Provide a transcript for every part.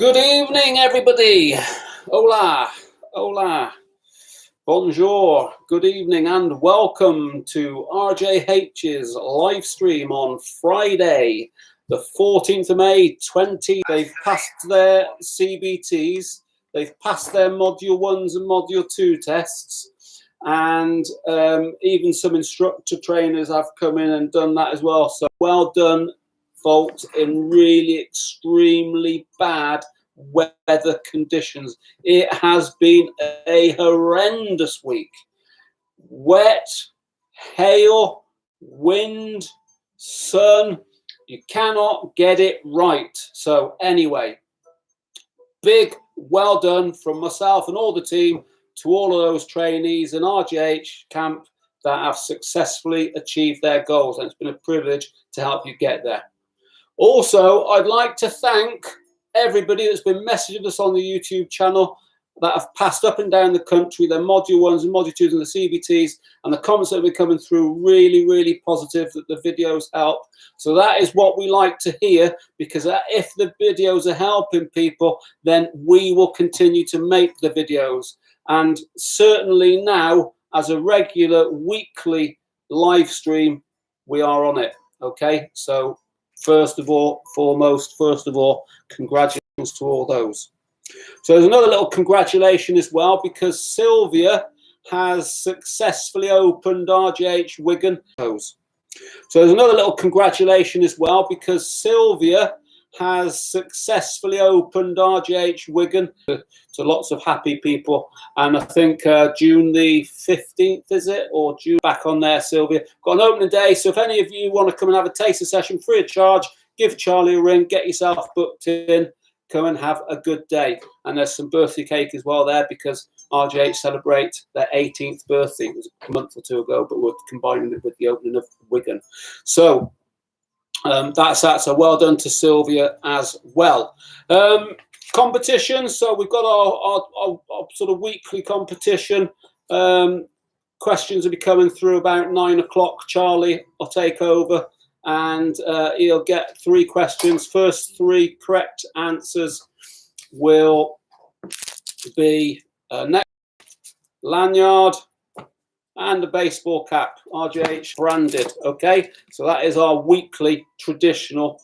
Good evening, everybody. Hola, hola, bonjour, good evening, and welcome to RJH's live stream on Friday, the 14th of May, 20. They've passed their CBTs, they've passed their Module 1s and Module 2 tests, and even some instructor trainers have come in and done that as well. So well done, folks, in really extremely bad weather conditions. It has been a horrendous week. Wet, hail, wind, sun. You cannot get it right. So anyway, big well done from myself and all the team to all of those trainees in RJH camp that have successfully achieved their goals. And it's been a privilege to help you get there. Also, I'd like to thank everybody that's been messaging us on the YouTube channel that have passed up and down the country their Module 1s and Module 2s and the CBTs, and the comments that have been coming through really positive that the videos help. So that is what we like to hear, because if the videos are helping people, then we will continue to make the videos. And certainly now, as a regular weekly live stream, we are on it. Okay, so first of all, congratulations to all those. So there's another little congratulation as well, because Sylvia has successfully opened RJH Wigan. So there's another little congratulation as well, because Sylvia has successfully opened RJH Wigan to lots of happy people. And I think June the 15th, is it? Or June, back on there, Sylvia. Got an opening day, so if any of you want to come and have a taster session free of charge, give Charlie a ring, get yourself booked in, come and have a good day. And there's some birthday cake as well there, because RJH celebrate their 18th birthday. It was a month or two ago, but we're combining it with the opening of Wigan. So that's that. So well done to Sylvia as well. Competition. So we've got our sort of weekly competition. Questions will be coming through about 9 o'clock. Charlie will take over, and he'll get 3 questions. First 3 correct answers will be next lanyard and a baseball cap, RJH branded. Okay, so that is our weekly traditional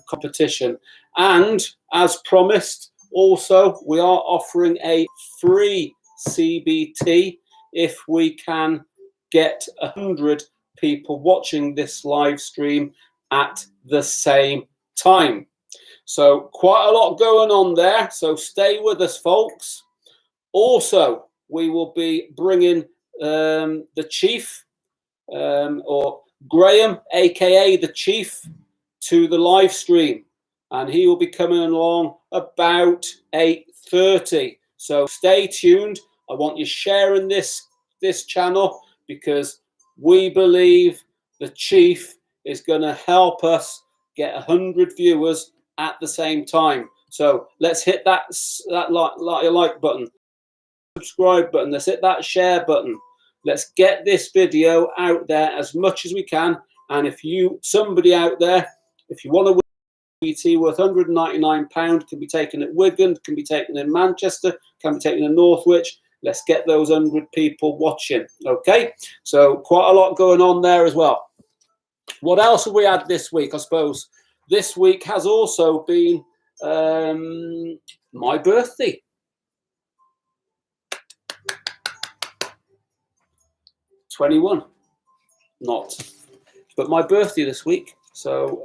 competition. And as promised, also we are offering a free CBT if we can get 100 people watching this live stream at the same time. So quite a lot going on there, so stay with us, folks. Also, we will be bringing the chief, or Graham, aka the chief, to the live stream, and he will be coming along about 8:30. So stay tuned. I want you sharing this channel, because we believe the chief is going to help us get 100 viewers at the same time. So let's hit that like button, subscribe button, let's hit that share button. Let's get this video out there as much as we can. And if somebody out there, if you want to win a CBT worth £199, can be taken at Wigan, can be taken in Manchester, can be taken in Northwich. Let's get those 100 people watching. Okay, so quite a lot going on there as well. What else have we had this week? I suppose this week has also been my birthday. '21, not, but my birthday this week. So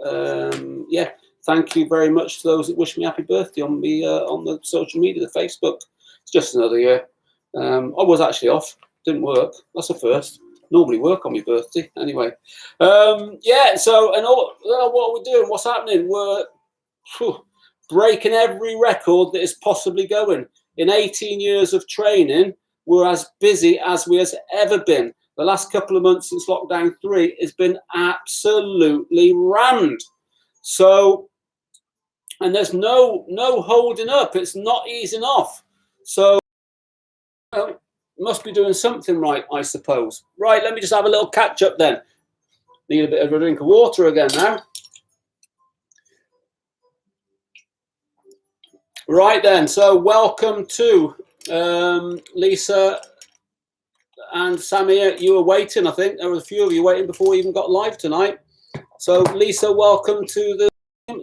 yeah, thank you very much to those that wish me happy birthday on the social media, the Facebook. It's just another year. I was actually off, didn't work. That's a first. Normally work on my birthday anyway. Yeah. So what are we doing? What's happening? We're breaking every record that is possibly going. In 18 years of training, we're as busy as we has ever been. The last couple of months since lockdown 3 has been absolutely rammed. So, and there's no holding up. It's not easing off. So, must be doing something right, I suppose. Right, let me just have a little catch up then. Need a bit of a drink of water again now. Right then, so welcome to Lisa and Samir. You were waiting, I think. There were a few of you waiting before we even got live tonight. So Lisa, welcome to the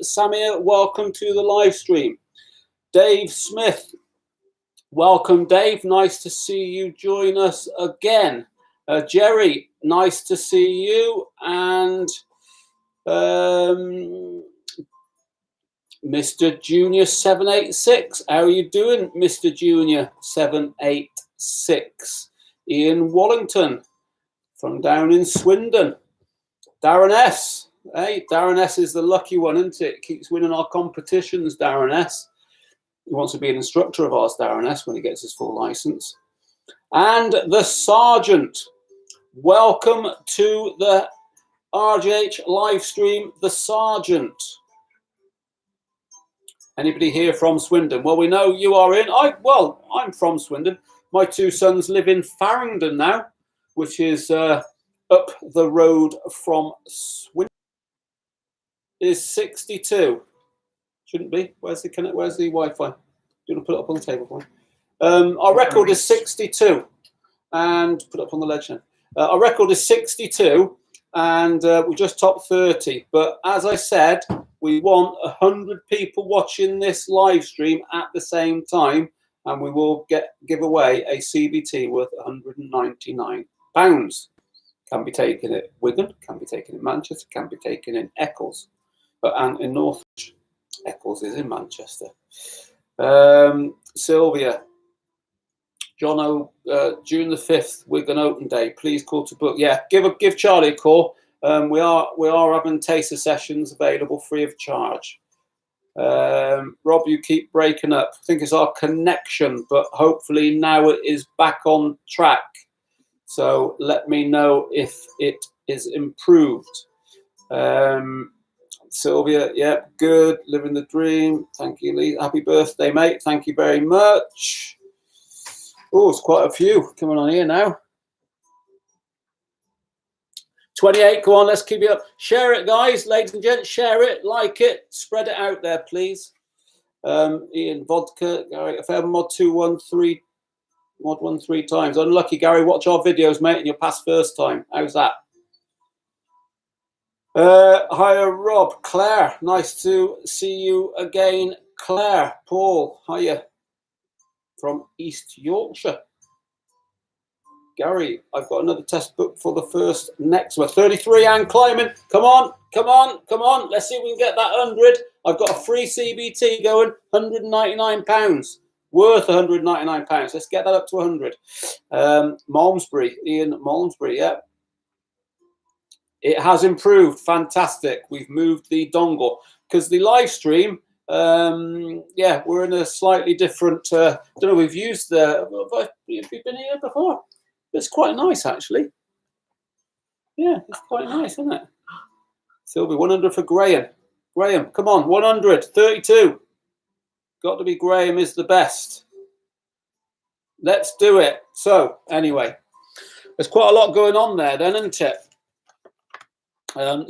Samir, welcome to the live stream. Dave Smith, welcome Dave. Nice to see you join us again. Jerry, nice to see you. And Mr. Junior 786, how are you doing, Mr. Junior 786? Ian Wallington from down in Swindon. Darren S. Hey, Darren S is the lucky one, isn't it? Keeps winning our competitions, Darren S. He wants to be an instructor of ours, Darren S, when he gets his full license. And the Sergeant. Welcome to the RJH live stream, the Sergeant. Anybody here from Swindon? Well, we know you are in. I'm from Swindon. My two sons live in Farringdon now, which is up the road from Swindon. Is 62. Shouldn't be. Where's the Wi-Fi? Do you want to put it up on the table for me? Our record is 62. And put it up on the ledge now. Our record is 62. And we just topped 30. But as I said, we want 100 people watching this live stream at the same time, and we will give away a CBT worth £199. Can be taken at Wigan, can be taken in Manchester, can be taken in Eccles, and in Northwich. Eccles is in Manchester. Sylvia, John June the 5th, Wigan Open Day. Please call to book. Yeah, give Charlie a call. We are having taster sessions available free of charge. Rob, you keep breaking up. I think it's our connection, but hopefully now it is back on track. So let me know if it is improved. Sylvia, yeah, good. Living the dream. Thank you, Lee. Happy birthday, mate. Thank you very much. Oh, it's quite a few coming on here now. 28, go on, let's keep it up. Share it, guys, ladies and gents, share it, like it, spread it out there, please. Ian, Vodka, Gary, FM, mod 213, mod 1 3 times. Unlucky, Gary, watch our videos, mate, and you'll pass first time. How's that? Hiya, Rob. Claire, nice to see you again. Claire, Paul, hiya, from East Yorkshire. Gary, I've got another test book for the first next one. 33 and climbing. Come on, come on, come on. Let's see if we can get that 100. I've got a free CBT going, £199. Worth £199. Let's get that up to 100. Malmesbury, Ian Malmesbury, yeah. It has improved. Fantastic. We've moved the dongle because the live stream, yeah, we're in a slightly different, I don't know, we've used the, have you been here before? It's quite nice, actually. Yeah, it's quite nice, isn't it? Sylvie, 100 for Graham. Graham, come on, 100, 32. Got to be Graham is the best. Let's do it. So, anyway, there's quite a lot going on there then, isn't it?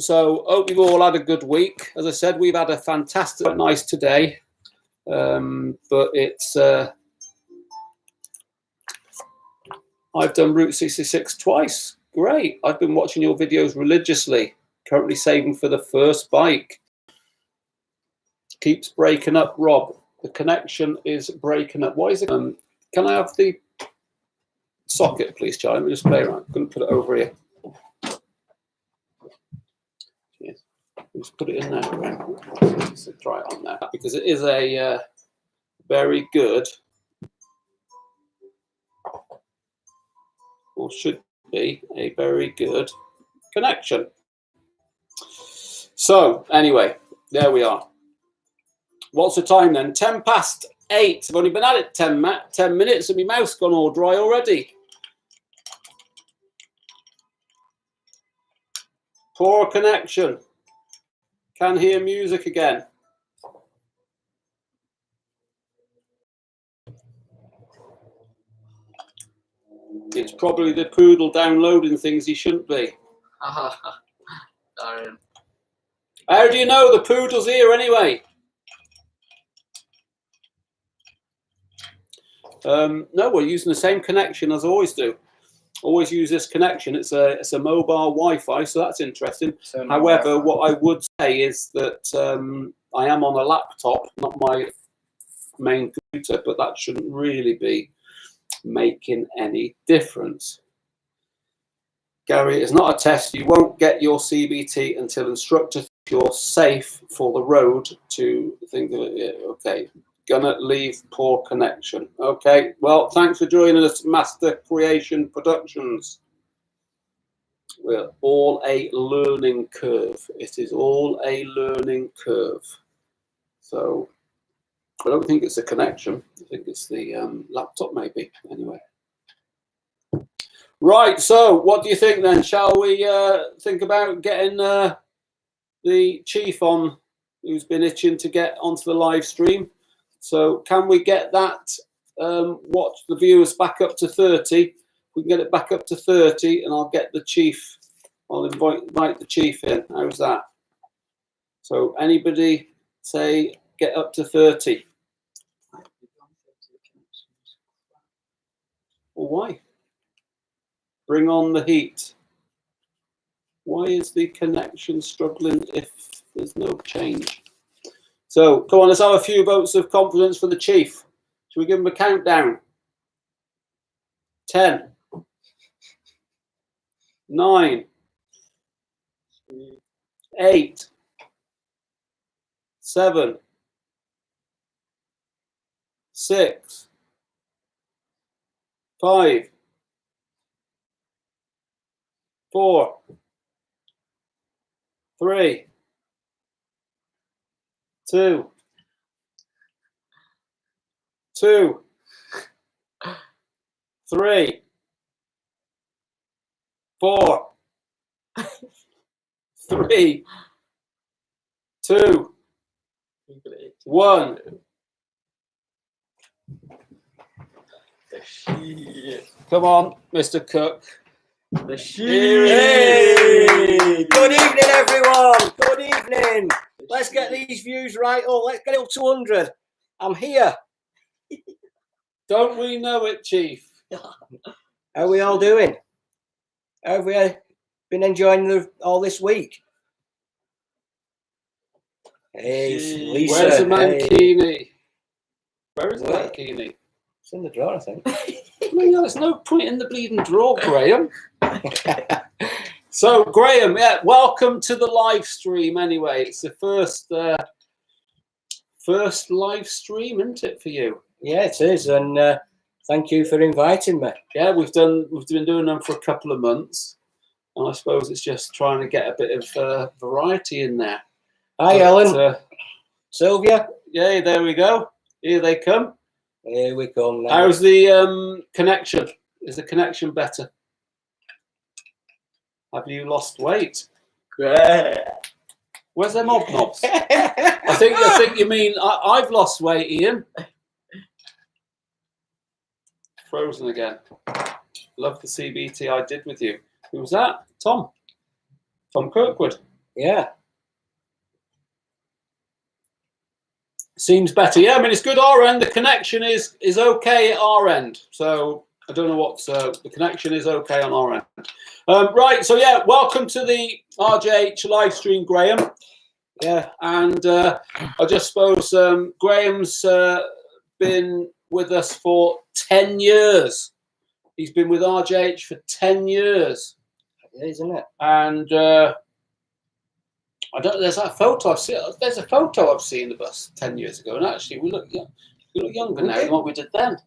So, hope you've all had a good week. As I said, we've had a fantastic, nice today. But it's... I've done Route 66 twice. Great. I've been watching your videos religiously. Currently saving for the first bike. Keeps breaking up, Rob. The connection is breaking up. Why is it? Can I have the socket, please, Charlie? Let me just play around. I'm going to put it over here. Yes. Just put it in there. Let's try it on there. Because it is a very good... or should be a very good connection. So anyway, there we are. What's the time then? 10 past 8. I've only been at it 10 minutes and my mouth's gone all dry already. Poor connection. Can hear music again. It's probably the poodle downloading things he shouldn't be. How do you know the poodle's here anyway? No, we're using the same connection as I always do. Always use this connection. It's a mobile Wi-Fi, so that's interesting. So However, what I would say is that I am on a laptop, not my main computer, but that shouldn't really be making any difference. Gary, it's not a test. You won't get your CBT until instructor thinks you're safe for the road to think of it. Yeah, okay. Gonna leave poor connection. Okay. Well, thanks for joining us, Master Creation Productions. We're all a learning curve. It is all a learning curve. So I don't think it's a connection. I think it's the laptop, maybe. Anyway. Right, so what do you think then? Shall we think about getting the chief on, who's been itching to get onto the live stream? So can we get that, watch the viewers back up to 30? We can get it back up to 30 and I'll get the chief, I'll invite the chief in. How's that? So anybody say get up to 30? Well, why? Bring on the heat. Why is the connection struggling if there's no change? So come on, let's have a few votes of confidence for the chief. Should we give him a countdown? 10, 9, 8, 7, 6, 5, 4, 3, 2, 3, 4, 3, 2, 1. Come on, Mr. Cook. The hey! Good evening, everyone. Good evening. Let's get these views right. Oh, let's get it up to 100. I'm here. Don't we know it, Chief? How are we all doing? How have we been enjoying all this week? Hey, Lisa. Where's the mankini? Hey. Where is the mankini? It's in the drawer, I think. Well, there's no point in the bleeding drawer, Graham. So, Graham, yeah, welcome to the live stream. Anyway, it's the first live stream, isn't it, for you? Yeah, it is, and thank you for inviting me. Yeah, we've been doing them for a couple of months, and I suppose it's just trying to get a bit of variety in there. Hi, Ellen. Sylvia. Yeah, there we go. Here they come. Here we come now. How's the connection? Is the connection better? Have you lost weight? Where's them hobnobs? I think you mean I've lost weight, Ian. Frozen again. Love the CBT I did with you. Who was that? Tom. Tom Kirkwood. Yeah. Seems better. Yeah, I mean, it's good our end. The connection is okay at our end. So I don't know what the connection is okay on our end. Right. So yeah, welcome to the RJH live stream, Graham. Yeah, and I just suppose Graham's been with us for 10 years. He's been with RJH for 10 years. It is, isn't it? And I don't. There's that photo I've seen. There's a photo I've seen of us 10 years ago, and actually we look younger now than what we did then.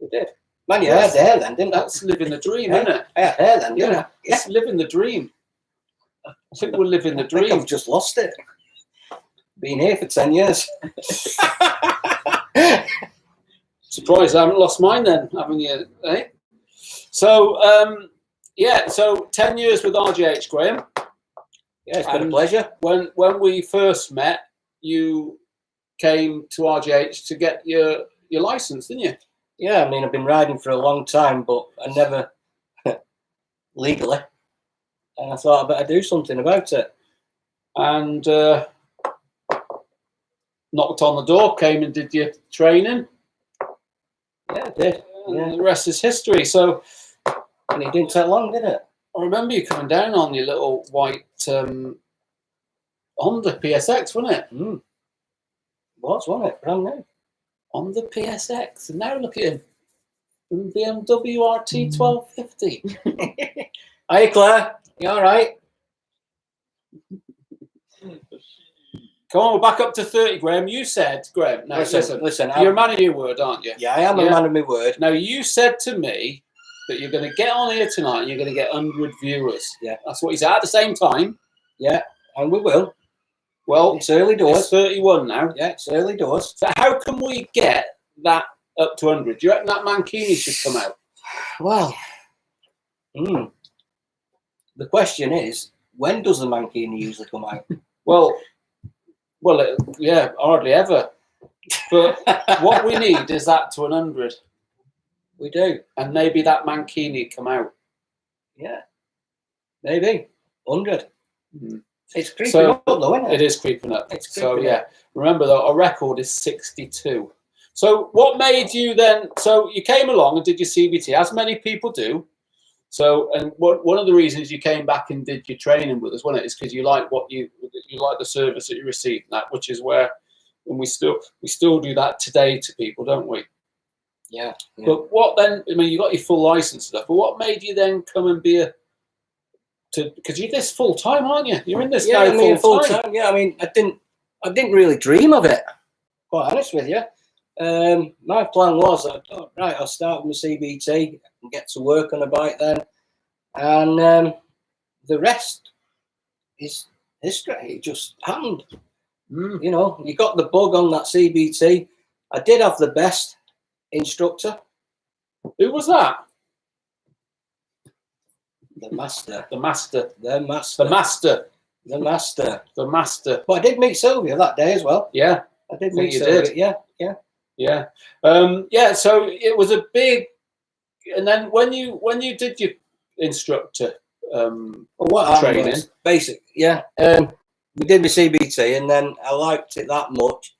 We did. Man, you had hair then, didn't That's living the dream, isn't it? I had hair then, didn't I? It's living the dream. I think we're living the dream. I think I've just lost it. Been here for 10 years. Surprised I haven't lost mine then, haven't you? Eh? So yeah, so 10 years with RJH, Graham. Yeah, it's been a pleasure. When we first met, you came to RJH to get your license, didn't you? Yeah, I mean, I've been riding for a long time, but I never legally. And I thought I better do something about it. And knocked on the door, came and did your training. Yeah, it did. Yeah. The rest is history. So, And it didn't take long, did it? I remember you coming down on your little white Honda PSX, wasn't it? Wasn't it? Brand new. On the PSX. And now look at him. BMW RT 1250. Hi, Claire. You all right? Come on, we're back up to 30, Graham. You said, Graham, now listen, you're a man of your word, aren't you? Yeah, I am a man of my word. Now, you said to me that you're going to get on here tonight and you're going to get 100 viewers. Yeah. That's what you said at the same time. Yeah, and we will. Well, it's early doors. It's 31 now. Yeah, it's early doors. So how can we get that up to 100? Do you reckon that Mankini should come out? Well, the question is, when does the Mankini usually come out? Well, hardly ever. But what we need is that to 100. We do. And maybe that Mankini come out. Yeah. Maybe. 100. It's creeping up, though, isn't it? It is creeping up. It's creeping up. Remember, though, our record is 62. So what made you then... So you came along and did your CBT, as many people do. So, and one of the reasons you came back and did your training with us, wasn't it? Is because you like you like the service that you received, that, which is where, and we still do that today to people, don't we? Yeah. But what then? I mean, you got your full license stuff, but what made you then come and be because you're this full time, aren't you? You're in this now full time. Yeah, I mean, I didn't really dream of it. Quite honest with you. My plan was, I'll start with my CBT and get to work on a bike then, and the rest is history. It just happened. You know, you got the bug on that CBT. I did have the best instructor. Who was that? The master. The master. The master. The master. The master. The master. But I did meet Sylvia that day as well. Yeah. I did meet Sylvia. Yeah. Yeah. So it was a big, and then when you did your instructor training, basic, we did the CBT, and then I liked it that much.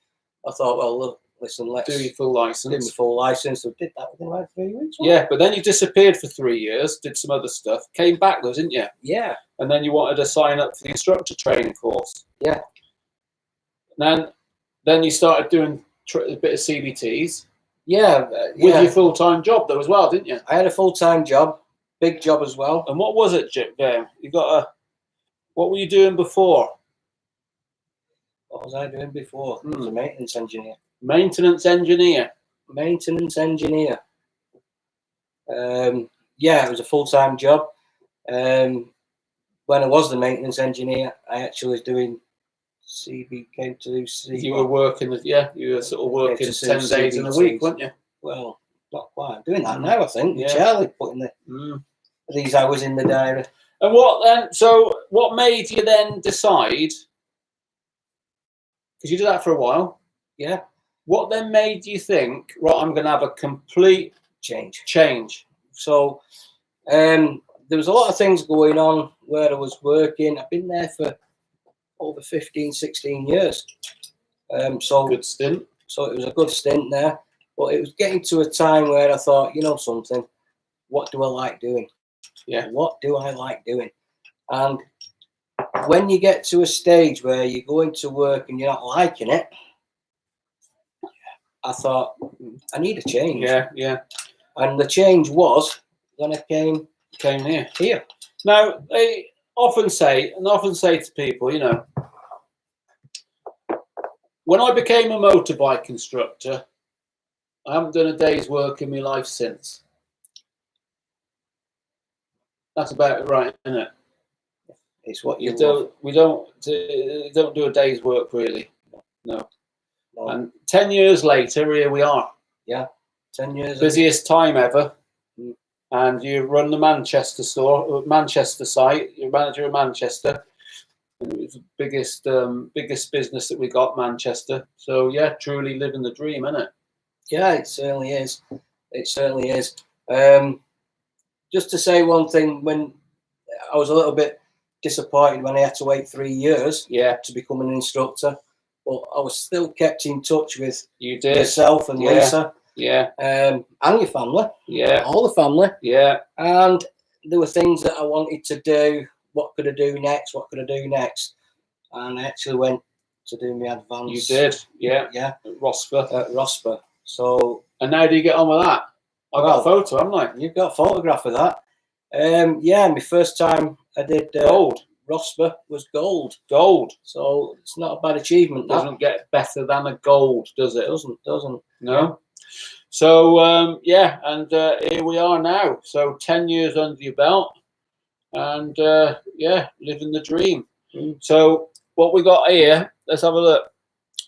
I thought, well, look, listen, let's do your full license. Do my full license. I did that within like 3 weeks. Yeah, but then you disappeared for 3 years, did some other stuff, came back though, didn't you? Yeah. And then you wanted to sign up for the instructor training course. Yeah. And then you started doing a bit of CBTs. Yeah. With your full-time job though as well, didn't you? I had a full-time job, big job as well. And what was it, Jim? What were you doing before? What was I doing before? I was a maintenance engineer. Maintenance engineer. Maintenance engineer. Yeah, it was a full-time job. When I was the maintenance engineer, I actually was doing came to do CB. You were working, you were sort of working 10 days in a week, weren't you? Well, not quite. I'm doing that now, I think. Yeah. Charlie putting these hours in the diary. And what then? So, what made you then decide? Because you did that for a while. Yeah. What then made you think, right, I'm going to have a complete change? So, there was a lot of things going on where I was working. I've been there for over 15, 16 years. So good stint. So it was a good stint there. But it was getting to a time where I thought, you know something, what do I like doing? Yeah. What do I like doing? And when you get to a stage where you're going to work and you're not liking it, I thought, I need a change. Yeah. And the change was when I came here. Now, they often say to people, you know, when I became a motorbike instructor, I haven't done a day's work in my life since. That's about right, isn't it? It's what you don't. We don't do a day's work really. No. And 10 years later, here we are. Yeah, 10 years. Busiest time ever. And you run the Manchester site. You're manager of Manchester. And it was the biggest business that we got, Manchester. So yeah, truly living the dream, isn't it? Yeah, it certainly is. It certainly is. Just to say one thing, when I was a little bit disappointed when I had to wait 3 years to become an instructor, but I was still kept in touch with yourself and Lisa. Yeah. And your family. Yeah. All the family. Yeah. And there were things that I wanted to do. What could I do next? What could I do next? And I actually went to do my advance. You did, yeah. Yeah. At Rosper. At Rosper. So. And how do you get on with that? I've got a photo, haven't I? You've got a photograph of that. Yeah, my first time I did gold. Rosper was gold. Gold. So it's not a bad achievement. Doesn't get better than a gold, does it? Doesn't. No. Yeah. So yeah, and here we are now. So 10 years under your belt, and yeah, living the dream. So what we got here? Let's have a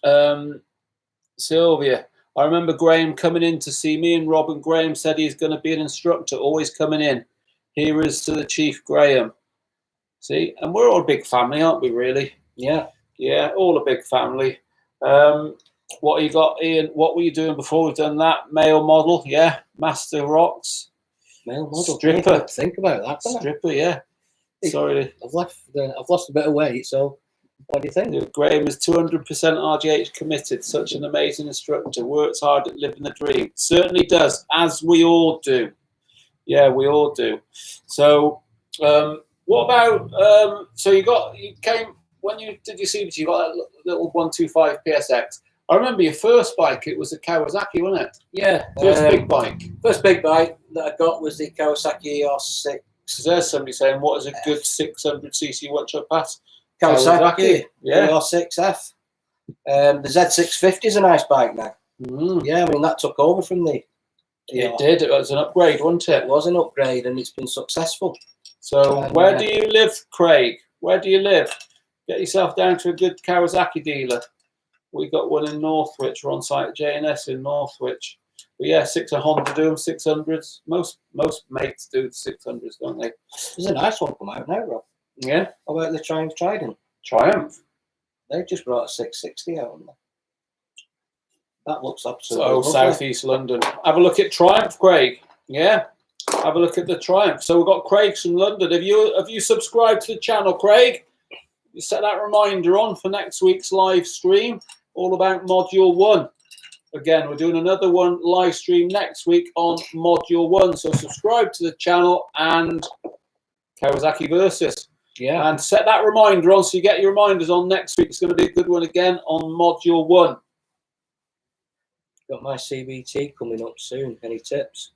look. Sylvia. I remember Graham coming in to see me, and Rob and Graham said he's going to be an instructor, always coming in. Here is to the Chief Graham. See, and we're all a big family, aren't we, really? Yeah. Yeah, all a big family. What you got, Ian? What were you doing before we've done that? Male model, yeah. Master Rocks. Male model. Stripper. Think about that. Stripper, yeah. Sorry. I've lost a bit of weight, so what do you think? Graham is 200% RJH committed. Such an amazing instructor. Works hard at living the dream. Certainly does, as we all do. Yeah, we all do. So, what about? So you came when you did your CBT. You got that little 125 PSX. I remember your first bike. It was a Kawasaki, wasn't it? Yeah. First big bike. First big bike that I got was the Kawasaki ER6. There's somebody saying, "What is a good 600cc one-shot pass?" Kawasaki, yeah, ER6F. The Z650 is a nice bike now. Yeah, I mean that took over from the. It did. It was an upgrade, wasn't it? It was an upgrade, and it's been successful. So, where do you live, Craig? Where do you live? Get yourself down to a good Kawasaki dealer. We got one in Northwich. We're on site at J&S in Northwich. But yeah, Honda do them, 600s. Most mates do the 600s, don't they? There's a nice one come out now, Rob. Yeah. How about the Triumph Trident? Triumph? They've just brought a 660 out on there. That looks absolutely lovely. Southeast London. Have a look at Triumph, Craig. Yeah. Have a look at the Triumph. So we've got Craig from London. Have you subscribed to the channel, Craig? You set that reminder on for next week's live stream, all about Module 1. Again, we're doing another one live stream next week on Module 1. So subscribe to the channel and Kawasaki Versus. Yeah. And set that reminder on so you get your reminders on next week. It's going to be a good one again on Module 1. Got my CBT coming up soon. Any tips?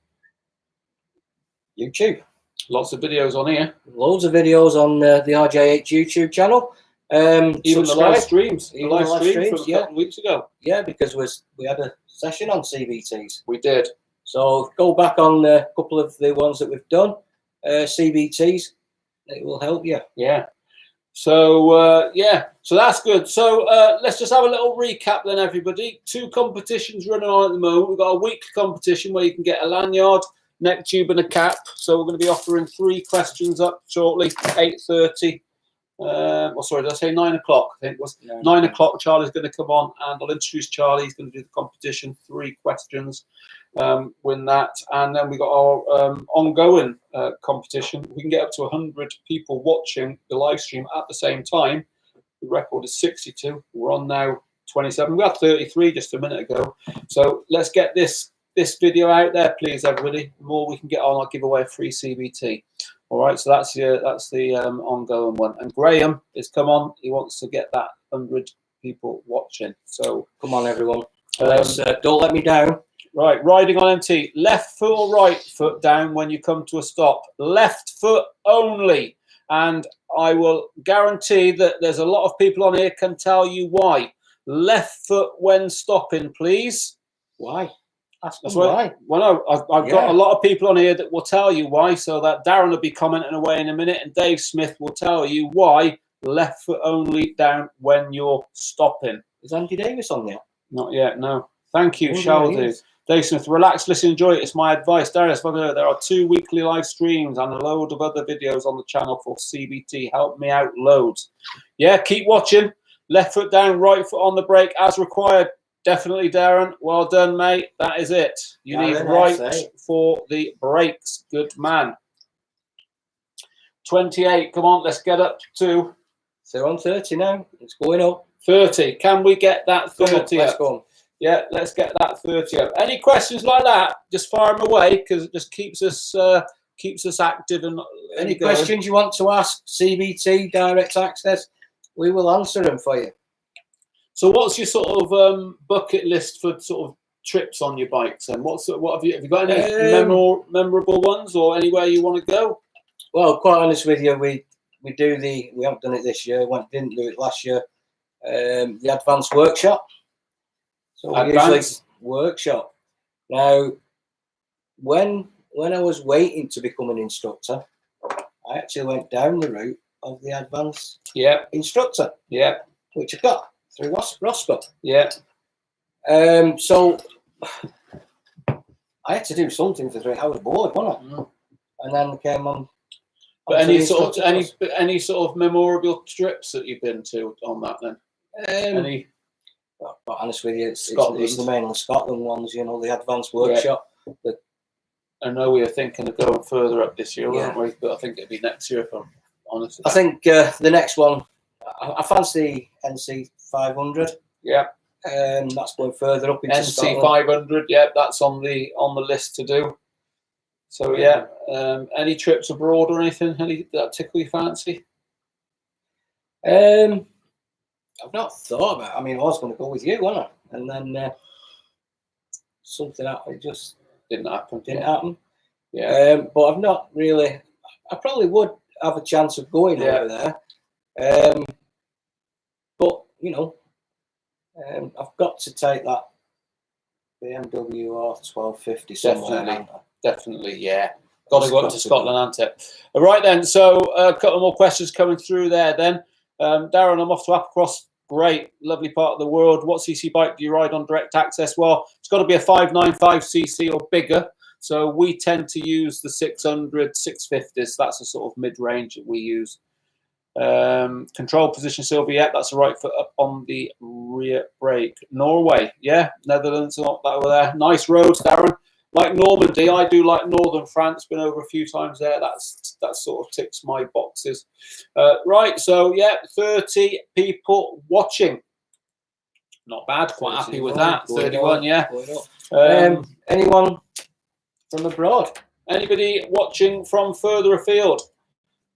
YouTube. Lots of videos on here. Loads of videos on the RJH YouTube channel. Even the live streams. Even the live streams, from a couple of weeks ago. Yeah, because we had a session on CBTs. We did. So go back on a couple of the ones that we've done. CBTs. It will help you. Yeah. So, yeah. So that's good. So let's just have a little recap then, everybody. 2 competitions running on at the moment. We've got a weekly competition where you can get a lanyard, neck tube and a cap. So we're going to be offering 3 questions up shortly, 8:30. Sorry, did I say 9 o'clock? I think it was 9 o'clock. Charlie's going to come on and I'll introduce Charlie. He's going to do the competition, 3 questions, win that. And then we got our ongoing competition. We can get up to 100 people watching the live stream at the same time. The record is 62. We're on now 27. We had 33 just a minute ago. So let's get this video out there, please, everybody. The more we can get on, I'll give away a free CBT. All right, so that's the ongoing one. And Graham has come on. He wants to get that 100 people watching. So come on, everyone. Don't let me down. Right, riding on MT. Left foot or right foot down when you come to a stop. Left foot only. And I will guarantee that there's a lot of people on here can tell you why. Left foot when stopping, please. Why? That's why. Well, no, I've got a lot of people on here that will tell you why. So that Darren will be commenting away in a minute, and Dave Smith will tell you why left foot only down when you're stopping. Is Andy Davis on there? Not yet, no. Thank you, shall do. Dave Smith, relax, listen, enjoy it. It's my advice. Darius, there are 2 weekly live streams and a load of other videos on the channel for CBT. Help me out loads. Yeah, keep watching. Left foot down, right foot on the brake as required. Definitely, Darren. Well done, mate. That is it. You need right for the brakes. Good man. 28. Come on, let's get up to. So on 30 now. It's going up. 30. Can we get that 30 Let's up? go on. Yeah, let's get that 30 up. Any questions like that, just fire them away, because it just keeps us active. And any questions you want to ask CBT direct access, we will answer them for you. So what's your sort of bucket list for sort of trips on your bikes, and what have you got any memorable ones, or anywhere you want to go? Well, quite honest with you, we haven't done it this year, didn't do it last year, the advanced workshop. So we usually workshop. Now, when I was waiting to become an instructor, I actually went down the route of the advanced instructor, which I got through Roscoe. So I had to do something for 3 hours. Bored, wasn't I? And then came on. But any sort of memorable trips that you've been to on that then? Any? Well, quite honest with you, it's the mainland Scotland ones. You know, the advanced workshop. I know we were thinking of going further up this year, weren't we? But I think it'd be next year, if I'm honest. I think the next one, I fancy NC 500. Yeah. That's going further up into NC Scotland. 500. Yeah, that's on the list to do. So yeah, any trips abroad or anything? Any that tickle your fancy? I've not thought about it. I mean, I was going to go with you, wasn't I? And then something happened. It just didn't happen. Yeah. But I've not really. I probably would have a chance of going over there. But you know, I've got to take that BMW or 1250 somewhere. Definitely, yeah. Got to go up to Scotland, hasn't it? All right then. So a couple more questions coming through there. Then, Darren, I'm off to Applecross. Great, lovely part of the world. What CC bike do you ride on direct access? Well, it's got to be a 595cc or bigger. So we tend to use the 600, 650s. That's the sort of mid-range that we use. Control position, Sylvia. That's the right foot up on the rear brake. Norway, Netherlands, that over there. Nice roads, Darren. Like Normandy, I do like northern France. Been over a few times there. That sort of ticks my boxes. Right, so 30 people watching. Not bad. Quite happy with that. 31, anyone from abroad? Anybody watching from further afield?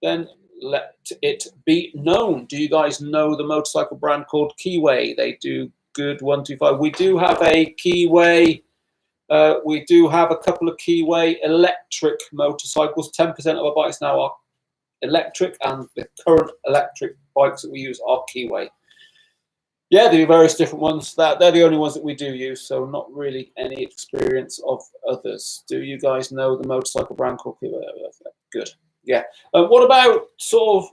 Then let it be known. Do you guys know the motorcycle brand called Keyway? They do good 125. We do have a Keyway. We do have a couple of Keyway electric motorcycles. 10% of our bikes now are electric, and the current electric bikes that we use are Keyway. Yeah, there are various different ones. They're the only ones that we do use, so not really any experience of others. Do you guys know the motorcycle brand called Keyway? Good. Yeah. What about sort of,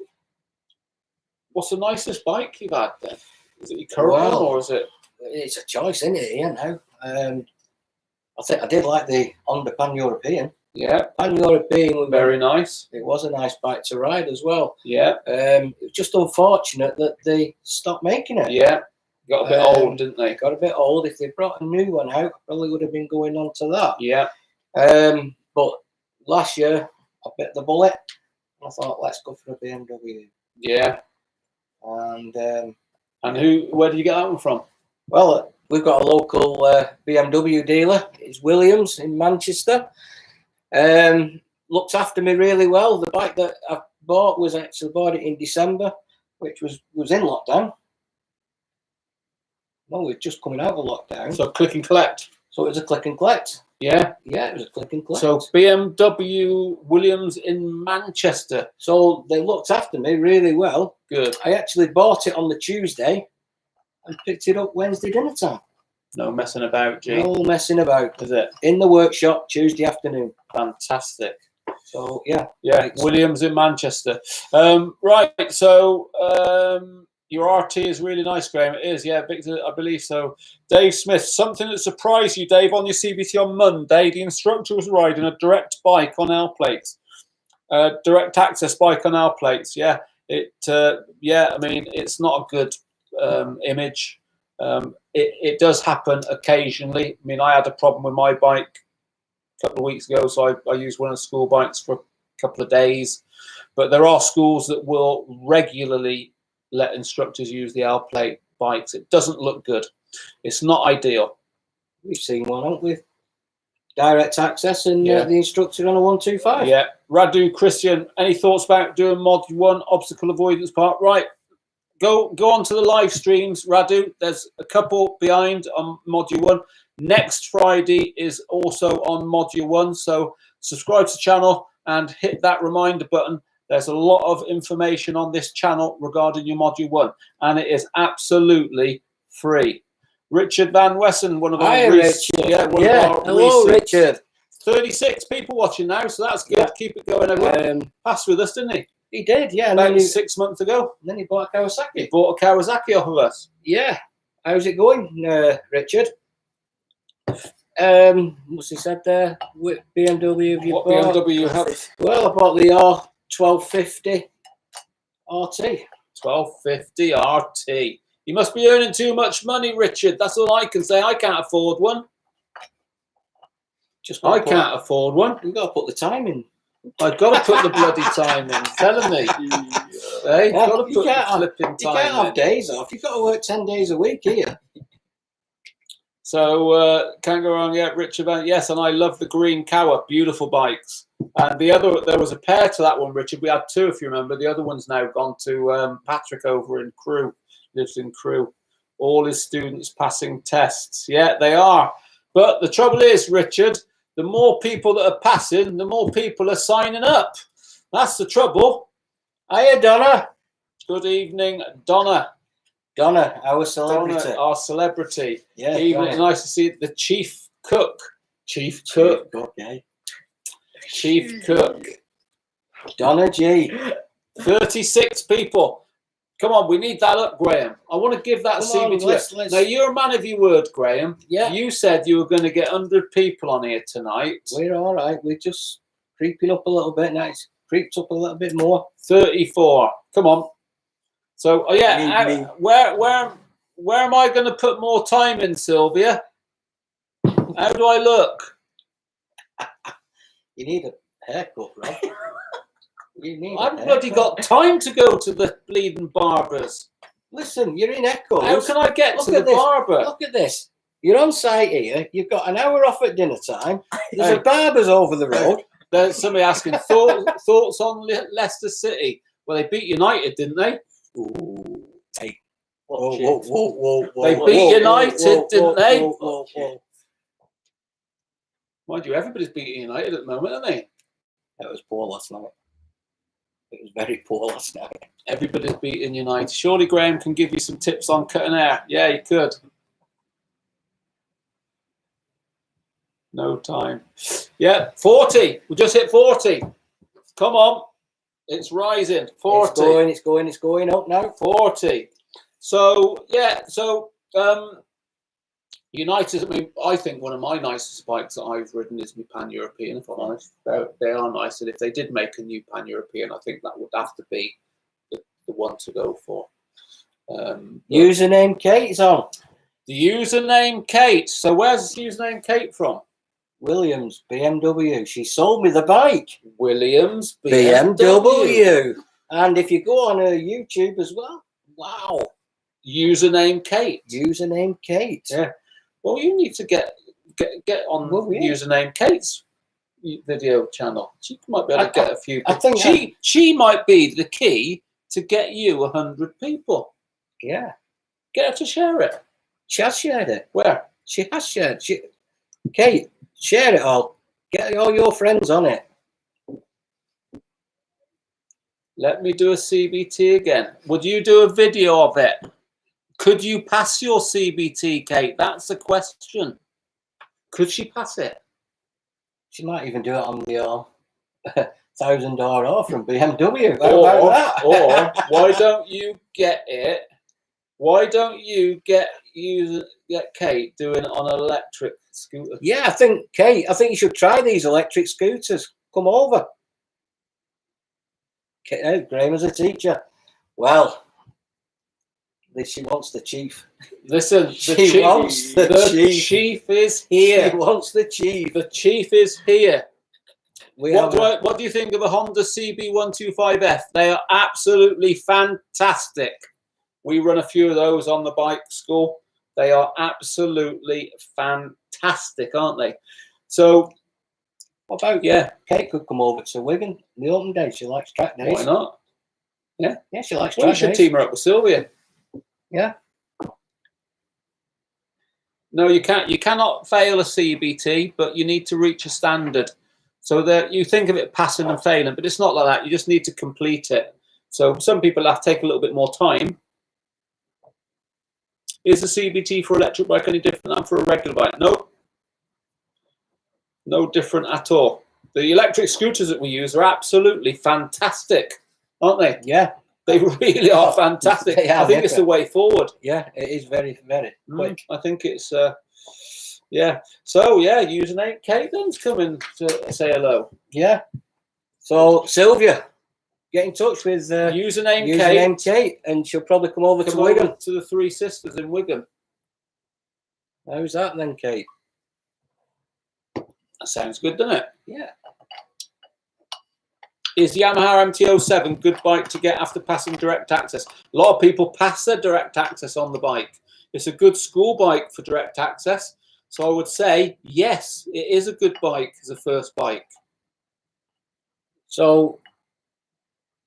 what's the nicest bike you've had then? Is it your current one, or is it? It's a choice, isn't it? You know. I think I did like the Honda Pan-European. Yeah. Pan-European was very nice. It was a nice bike to ride as well. Yeah. It was just unfortunate that they stopped making it. Yeah. Got a bit old, didn't they? Got a bit old. If they brought a new one out, I probably would have been going on to that. Yeah. But last year, I bit the bullet. I thought, let's go for a BMW. Yeah. And where did you get that one from? Well, we've got a local BMW dealer. It's Williams in Manchester. Looked after me really well. The bike that I bought bought it in December, which was in lockdown. No, we're just coming out of lockdown. So click and collect. So it was a click and collect. Yeah. Yeah, it was a click and collect. So BMW Williams in Manchester. So they looked after me really well. Good. I actually bought it on the Tuesday and picked it up Wednesday dinner time. No messing about, G. No messing about. Is it? In the workshop Tuesday afternoon. Fantastic. So yeah. Williams in Manchester. Right. So your RT is really nice, Graham. It is, yeah, Victor, I believe so. Dave Smith, something that surprised you, Dave, on your CBT on Monday. The instructor was riding a direct bike on L plates, direct access bike on L plates. Yeah, I mean, it's not a good image. It does happen occasionally. I mean, I had a problem with my bike a couple of weeks ago, so I used one of the school bikes for a couple of days. But there are schools that will regularly let instructors use the L plate bikes. It doesn't look good. It's not ideal. We've seen one, haven't we? Direct access and Yeah. the instructor on a 125. Yeah. Radu, Christian, any thoughts about doing Module 1 obstacle avoidance part? Right. Go on to the live streams, Radu. There's a couple behind on Module 1. Next Friday is also on Module 1. So subscribe to the channel and hit that reminder button. There's a lot of information on this channel regarding your Module 1. And it is absolutely free. Richard Van Wessen, one of our Hi, Richard. yeah, one Yeah. of our Hello, recent- Richard. 36 people watching now, so that's good. Yeah. Keep it going. Everyone. Passed with us, didn't he? He did, yeah. And About then he, 6 months ago. then he bought a Kawasaki. He bought a Kawasaki off of us. Yeah. How's it going, Richard? What's he said there? What BMW have you What bought? BMW you have? Well, I bought the R1250 RT. 1250 RT. You must be earning too much money, Richard. That's all I can say. I can't afford one. I can't afford one. You've got to put the time in. I've got to put the bloody time in. Telling me. Hey, Yeah, got to you put the can't have- flipping You can't time have in. days off. You've got to work 10 days a week here. So can't go wrong yet, Richard. Yes, and I love the green Kawa. Beautiful bikes. And the other, there was a pair to that one, Richard. We had two, if you remember. The other one's now gone to Patrick over in Crewe. Lives in Crewe. All his students passing tests. Yeah, they are. But the trouble is, Richard, the more people that are passing, the more people are signing up. That's the trouble. Hiya, Donna. Good evening, Donna. Donna, our celebrity. Donna, our celebrity. Yeah, Evening, Donna. nice to see the chief cook. Chief cook. Okay. Chief cook. Donna G. 36 people. Come on, we need that up, Graham. I want to give that Come on, CBT. let's- Now, you're a man of your word, Graham. Yeah. You said you were going to get 100 people on here tonight. We're all right. We're just creeping up a little bit now. It's creeped up a little bit more. 34. Come on. So, oh yeah, Me. where am I going to put more time in, Sylvia? How do I look? You need a haircut, Rob. You need a I've bloody haircut. got time to go to the bleeding barbers. Listen, you're in Echo. How can I get Look to the at this. barber? Look at this. You're on site here. You've got an hour off at dinner time. There's Hey. a barber's over the road. There's somebody asking thoughts on Leicester City. Well, they beat United, didn't they? Ooh. Hey. Whoa, Whoa. They beat United, didn't they? Whoa. Mind you, everybody's beating United at the moment, aren't they? That was poor last night. It was very poor last night. Everybody's beating United. Surely Graham can give you some tips on cutting hair. Yeah, he could. No time. Yeah, 40. We just hit 40. Come on. It's rising. 40. It's going up now. 40. So, yeah, United, I mean, I think one of my nicest bikes that I've ridden is my Pan-European, if I'm honest. They are nice, and if they did make a new Pan-European, I think that would have to be the one to go for. Username Kate's on. The username Kate. So where's the username Kate from? Williams, BMW. She sold me the bike. Williams BMW. And if you go on her YouTube as well, wow. Username Kate. Username Kate. Yeah. Well, you need to get on username Kate's video channel. She might be able to get a few. I think she might be the key to get you 100 people. Yeah. Get her to share it. She has shared it. Where? She has shared. Kate, share it all. Get all your friends on it. Let me do a CBT again. Would you do a video of it? Could you pass your CBT, Kate? That's the question. Could she pass it? She might even do it on the $1,000 from BMW. How about that? Or why don't you get it? Why don't you get Kate doing it on an electric scooter? Yeah, I think you should try these electric scooters. Come over. Graham is a teacher. Well, she wants the chief. Listen, the She chief, wants the chief. chief is here. She wants the chief. The chief is here. What What do you think of the Honda CB125F? They are absolutely fantastic. We run a few of those on the bike school. They are absolutely fantastic, aren't they? So, what about Kate could come over to Wigan the open day. She likes track days. Why not? Yeah, yeah, she likes well, track you should days. team her up with Sylvia. Yeah. No, you can't. You cannot fail a CBT, but you need to reach a standard. So that you think of it passing and failing, but it's not like that. You just need to complete it. So some people have to take a little bit more time. Is the CBT for electric bike any different than for a regular bike? No. No different at all. The electric scooters that we use are absolutely fantastic, aren't they? Yeah. They really are fantastic. I think it's the way forward. Yeah, it is very, very quick. I think it's, yeah. So, yeah, username Caitlin's coming to say hello. Yeah. So, Sylvia, get in touch with username Kate, and she'll probably come over to Wigan. To the Three Sisters in Wigan. How's that then, Kate? That sounds good, doesn't it? Yeah. Is the Yamaha MT-07 good bike to get after passing direct access? A lot of people pass their direct access on the bike. It's a good school bike for direct access. So I would say, yes, it is a good bike as a first bike. So,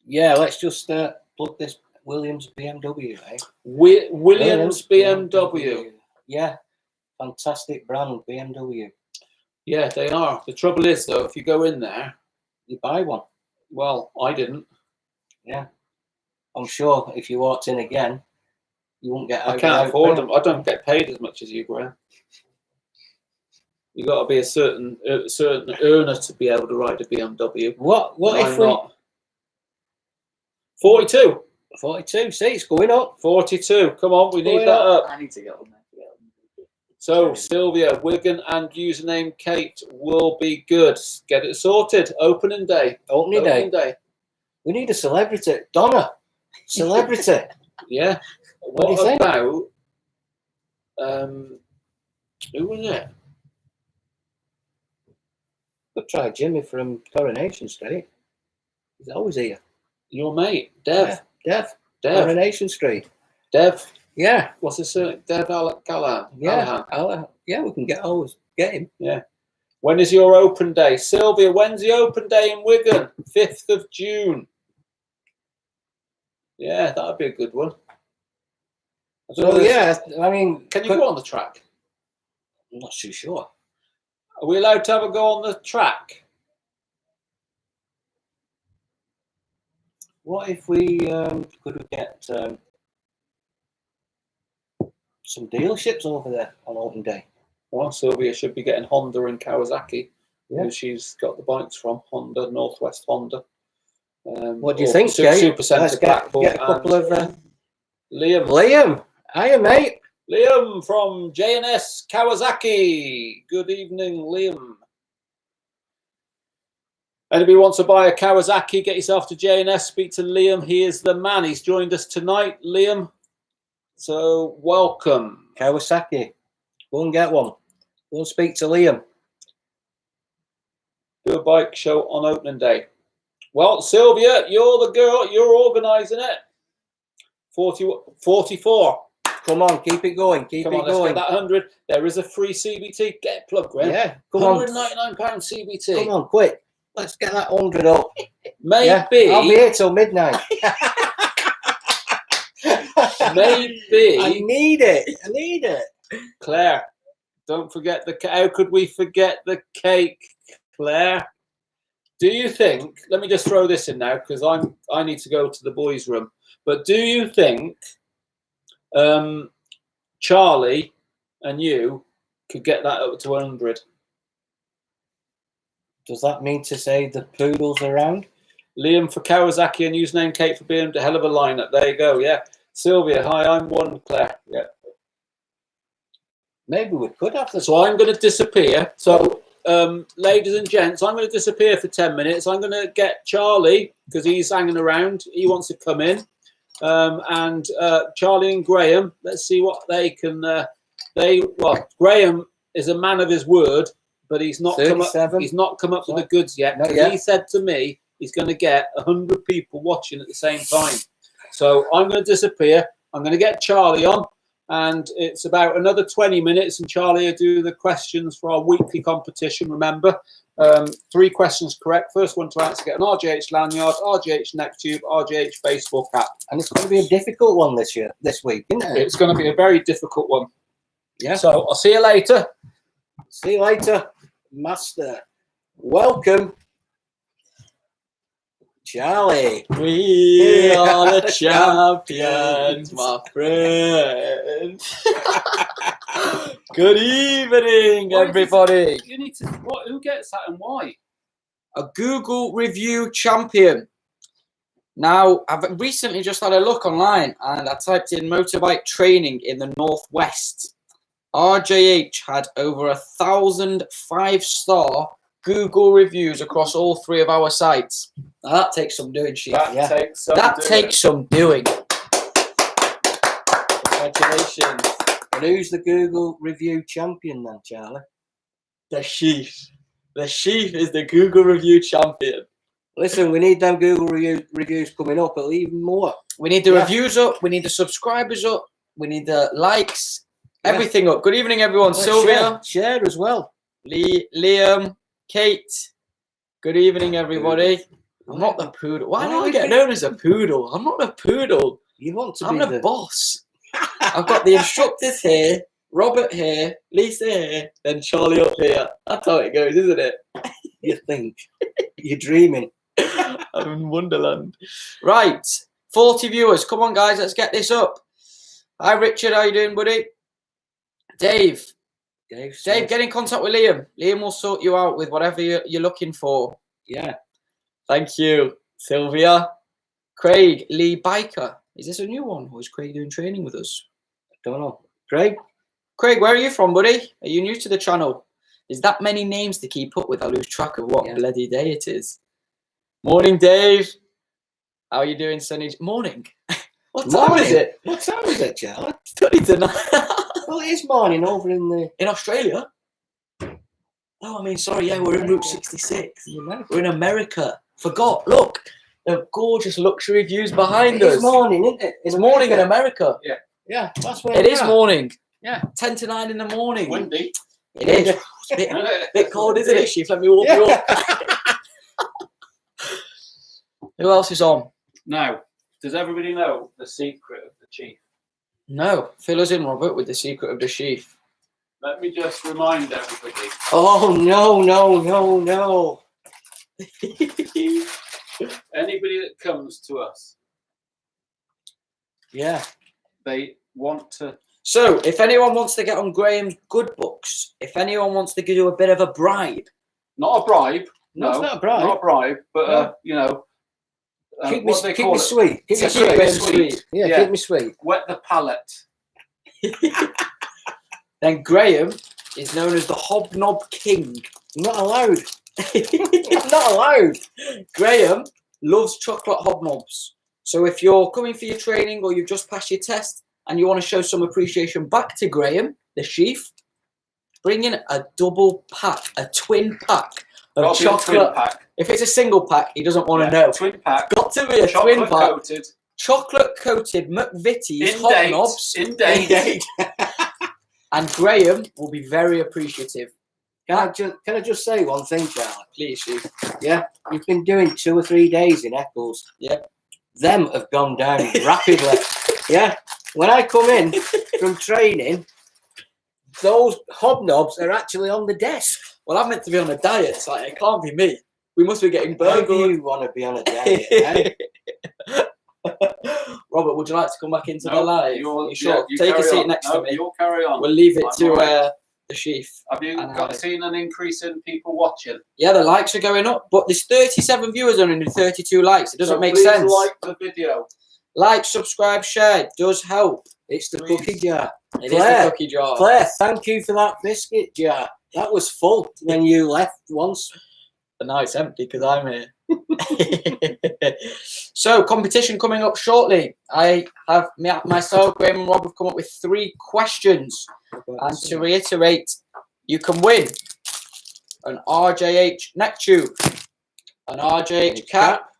yeah, let's just plug this Williams BMW, eh? Williams BMW. Yeah, fantastic brand, BMW. Yeah, they are. The trouble is, though, if you go in there, you buy one. Well, I didn't. Yeah. I'm sure if you walked in again, you won't get out. I can't afford them. I don't get paid as much as you, Graham. You got to be a certain earner to be able to ride a BMW. What if we... not? 42. 42. See, it's going up. 42. Come on, we need that up. I need to get on there. So, Sylvia, Wigan and username Kate will be good. Get it sorted. Opening day. Opening day. We need a celebrity. Donna. Celebrity. Yeah. What do you think? About, who was it? Could try Jimmy from Coronation Street. He's always here. Your mate, Dev. Yeah, Dev. Coronation Street. Dev. Yeah. What's his surname? Dev Callahan. Yeah. Yeah, we can get him. Yeah. When is your open day? Sylvia, when's the open day in Wigan? 5th of June. Yeah, that would be a good one. So, yeah, I mean... Can you go on the track? I'm not too sure. Are we allowed to have a go on the track? What if we could get some dealerships over there on open day? Well, Sylvia should be getting Honda and Kawasaki, who she's got the bikes from. Honda, Northwest Honda. What do you think, Jay? Super Centre Blackpool. Get a couple of... Liam. Liam. Hiya, mate. Liam from J&S Kawasaki. Good evening, Liam. Anybody wants to buy a Kawasaki, get yourself to J&S, speak to Liam. He is the man. He's joined us tonight, Liam. So, welcome. Kawasaki. Go and get one. Go and speak to Liam. Do a bike show on opening day. Well, Sylvia, you're the girl. You're organising it. 44. Come on, keep it going. Keep it going. Let's get that 100. There is a free CBT. Get it plugged, Graham. Yeah, come on. £199 CBT. Come on, quick. Let's get that 100 up. Maybe. Yeah, I'll be here till midnight. Maybe. I need it. Claire, don't forget how could we forget the cake, Claire? Do you think, let me just throw this in now because I need to go to the boys' room. But do you think Charlie and you could get that up to 100? Does that mean to say the poodles around? Liam for Kawasaki and username Kate for being a hell of a lineup. There you go. Yeah. Sylvia, hi, I'm one. Claire. Yeah. Maybe we could have this. So I'm going to disappear. So, ladies and gents, I'm going to disappear for 10 minutes. I'm going to get Charlie because he's hanging around. He wants to come in. And Charlie and Graham, let's see what they can. Well, Graham is a man of his word, but he's not come up. He's not come up with the goods yet. He said to me he's going to get 100 people watching at the same time. So I'm going to disappear. I'm going to get Charlie on, and it's about another 20 minutes, and Charlie will do the questions for our weekly competition. Remember, 3 questions correct. First one to answer get an RJH lanyard, RJH neck tube, RJH baseball cap. And it's going to be a difficult one this week, isn't it? It's going to be a very difficult one. Yeah. So I'll see you later. See you later, Master. Welcome, Charlie. We are the champions, my friend. Good evening, everybody. You need to. What? Who gets that and why? A Google review champion. Now, I've recently just had a look online and I typed in motorbike training in the Northwest. RJH had over 1,000 5-star Google reviews across all 3 of our sites. Now, that takes some doing, Chief. That takes some doing. Congratulations. And who's the Google review champion then, Charlie? The Chief. The Chief is the Google review champion. Listen, we need them Google reviews coming up, but even more. We need the reviews up. We need the subscribers up. We need the likes. Everything up. Good evening, everyone. Let's Sylvia. share as well. Liam. Kate. Good evening, everybody. I'm not the poodle. Why do I get known as a poodle? I'm not a poodle. You want to I'm be the boss. I've got the instructors here, Robert here, Lisa here, then Charlie up here. That's how it goes, isn't it? You think. You're dreaming. I'm in Wonderland. Right. 40 viewers. Come on, guys. Let's get this up. Hi, Richard. How you doing, buddy? Dave, get in contact with Liam. Liam will sort you out with whatever you're looking for. Yeah. Thank you, Sylvia. Craig, Lee Biker. Is this a new one? Or is Craig doing training with us? Don't know. Craig, where are you from, buddy? Are you new to the channel? There's that many names to keep up with. I lose track of what bloody day it is. Morning, Dave. How are you doing, Sunny? Morning. What time is it? What time is it, Charlie? It's 20 to 9. Well, it is morning over in Australia. Oh, I mean, sorry. Yeah, we're in Route 66. We're in America. Forgot. Look, the gorgeous luxury views behind us. It's morning, isn't it? It's morning in America. Yeah. Yeah, that's where it is morning. Yeah. 10 to 9 in the morning. Windy. It is. It's a bit cold, isn't it, Chief? Let me walk you up. Who else is on? Now, does everybody know the secret of the Chief? No. Fill us in, Robert, with the secret of the Chief. Let me just remind everybody. Oh, no. Anybody that comes to us, they want to. So, if anyone wants to get on Graham's good books, if anyone wants to do a bit of a bribe. Not a bribe. No, it's not a bribe. Not a bribe, but, you know. Keep me sweet. Keep me sweet. Yeah, keep me sweet. Wet the palate. Then Graham is known as the Hobnob King. Not allowed. Not allowed. Graham loves chocolate hobnobs. So if you're coming for your training or you've just passed your test and you want to show some appreciation back to Graham, the Chief, bring in a double pack, a twin pack of chocolate. If it's a single pack, he doesn't want to know. Twin pack. Got to be a twin pack. Coated. Chocolate coated McVitie's hobnobs. In date. And Graham will be very appreciative. Can I just say one thing, Charlie? Please, Chief. Yeah, you've been doing 2 or 3 days in Eccles. Yeah. Them have gone down rapidly. Yeah. When I come in from training, those hobnobs are actually on the desk. Well, I'm meant to be on a diet, so it can't be me. We must be getting burgled. Why do you want to be on a diet? Robert, would you like to come back into the live? You sure? Take a seat next to me. You'll carry on. We'll leave it to the Chief. Have you seen an increase in people watching? Yeah, the likes are going up, but there's 37 viewers and only 32 likes. It doesn't make sense. Like the video. Like, subscribe, share. It does help. It's the cookie jar. It is the cookie jar. Claire, thank you for that biscuit jar. That was full when you left once. But now it's empty because I'm here. So, competition coming up shortly. I have myself, Graham and Rob have come up with 3 questions. And to reiterate, you can win an RJH neck tube, an RJH cap,